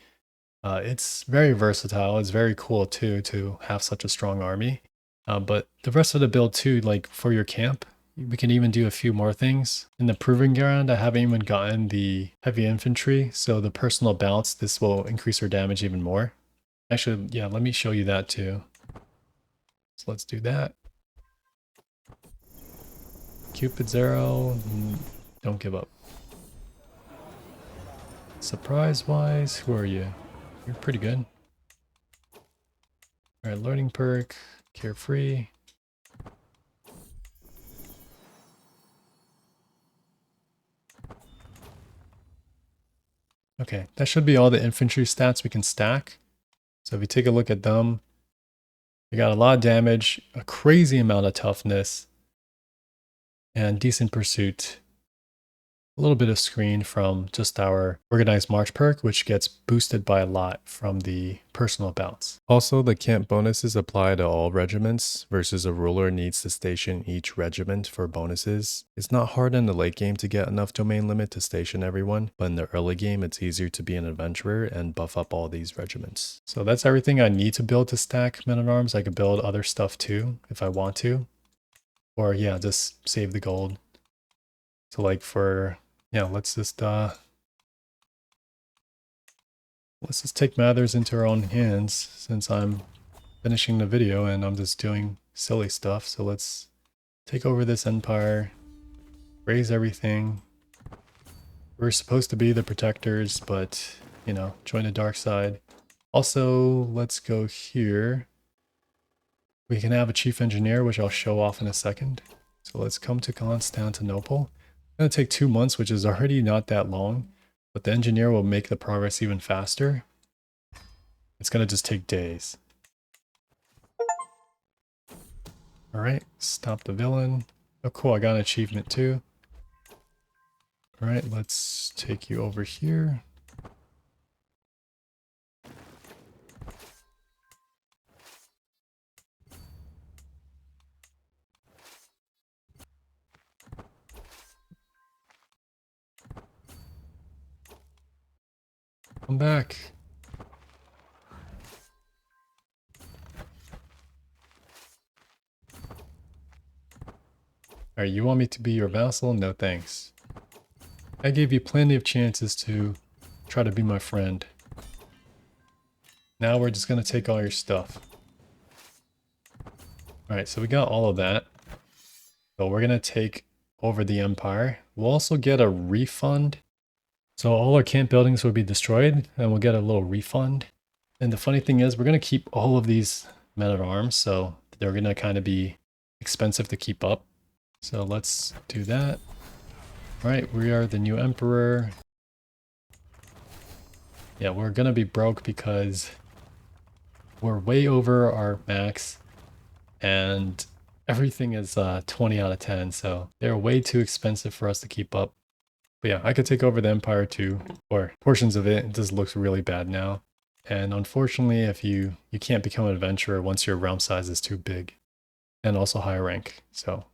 It's very versatile. It's very cool too to have such a strong army. But the rest of the build too, like for your camp, we can even do a few more things. In the Proving Ground, I haven't even gotten the heavy infantry, so the personal bounce, this will increase our damage even more. Actually, yeah, let me show you that too. So let's do that. Cupid 0, don't give up. Surprise-wise, who are you? You're pretty good. Alright, learning perk, carefree. Okay, that should be all the infantry stats we can stack. So if you take a look at them, we got a lot of damage, a crazy amount of toughness, and decent pursuit. A little bit of screen from just our organized march perk, which gets boosted by a lot from the personal bounce. Also, the camp bonuses apply to all regiments versus a ruler needs to station each regiment for bonuses. It's not hard in the late game to get enough domain limit to station everyone, but in the early game it's easier to be an adventurer and buff up all these regiments. So that's everything I need to build to stack men-at-arms. I could build other stuff too if I want to. Or yeah, just save the gold. So like for yeah, let's just take matters into our own hands since I'm finishing the video and I'm just doing silly stuff. So let's take over this empire, raise everything. We're supposed to be the protectors, but you know, join the dark side. Also, let's go here. We can have a chief engineer, which I'll show off in a second. So let's come to Constantinople. It's going to take 2 months, which is already not that long, but the engineer will make the progress even faster. It's going to just take days. Alright, stop the villain. Oh cool, I got an achievement too. Alright, let's take you over here. Come back. Alright, you want me to be your vassal? No thanks. I gave you plenty of chances to try to be my friend. Now we're just gonna take all your stuff. Alright, so we got all of that. So we're gonna take over the empire. We'll also get a refund. So all our camp buildings will be destroyed and we'll get a little refund. And the funny thing is we're going to keep all of these men-at-arms, so they're going to kind of be expensive to keep up. So let's do that. All right, we are the new emperor. Yeah, we're going to be broke because we're way over our max and everything is 20 out of 10. So they're way too expensive for us to keep up. But yeah, I could take over the empire too, or portions of it. It just looks really bad now. And unfortunately, if you can't become an adventurer once your realm size is too big and also higher rank. So,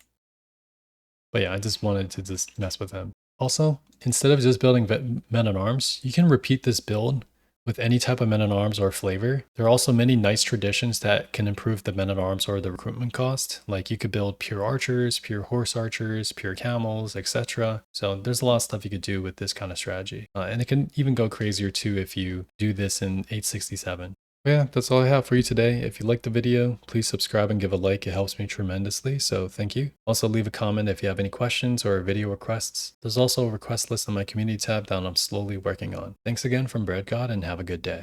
but yeah, I just wanted to just mess with them. Also, instead of just building men-at-arms, you can repeat this build with any type of men-at-arms or flavor. There are also many nice traditions that can improve the men-at-arms or the recruitment cost. Like you could build pure archers, pure horse archers, pure camels, etc. So there's a lot of stuff you could do with this kind of strategy. And it can even go crazier too if you do this in 867. Yeah, that's all I have for you today. If you liked the video, please subscribe and give a like. It helps me tremendously, so thank you. Also leave a comment if you have any questions or video requests. There's also a request list on my community tab that I'm slowly working on. Thanks again from Bread God and have a good day.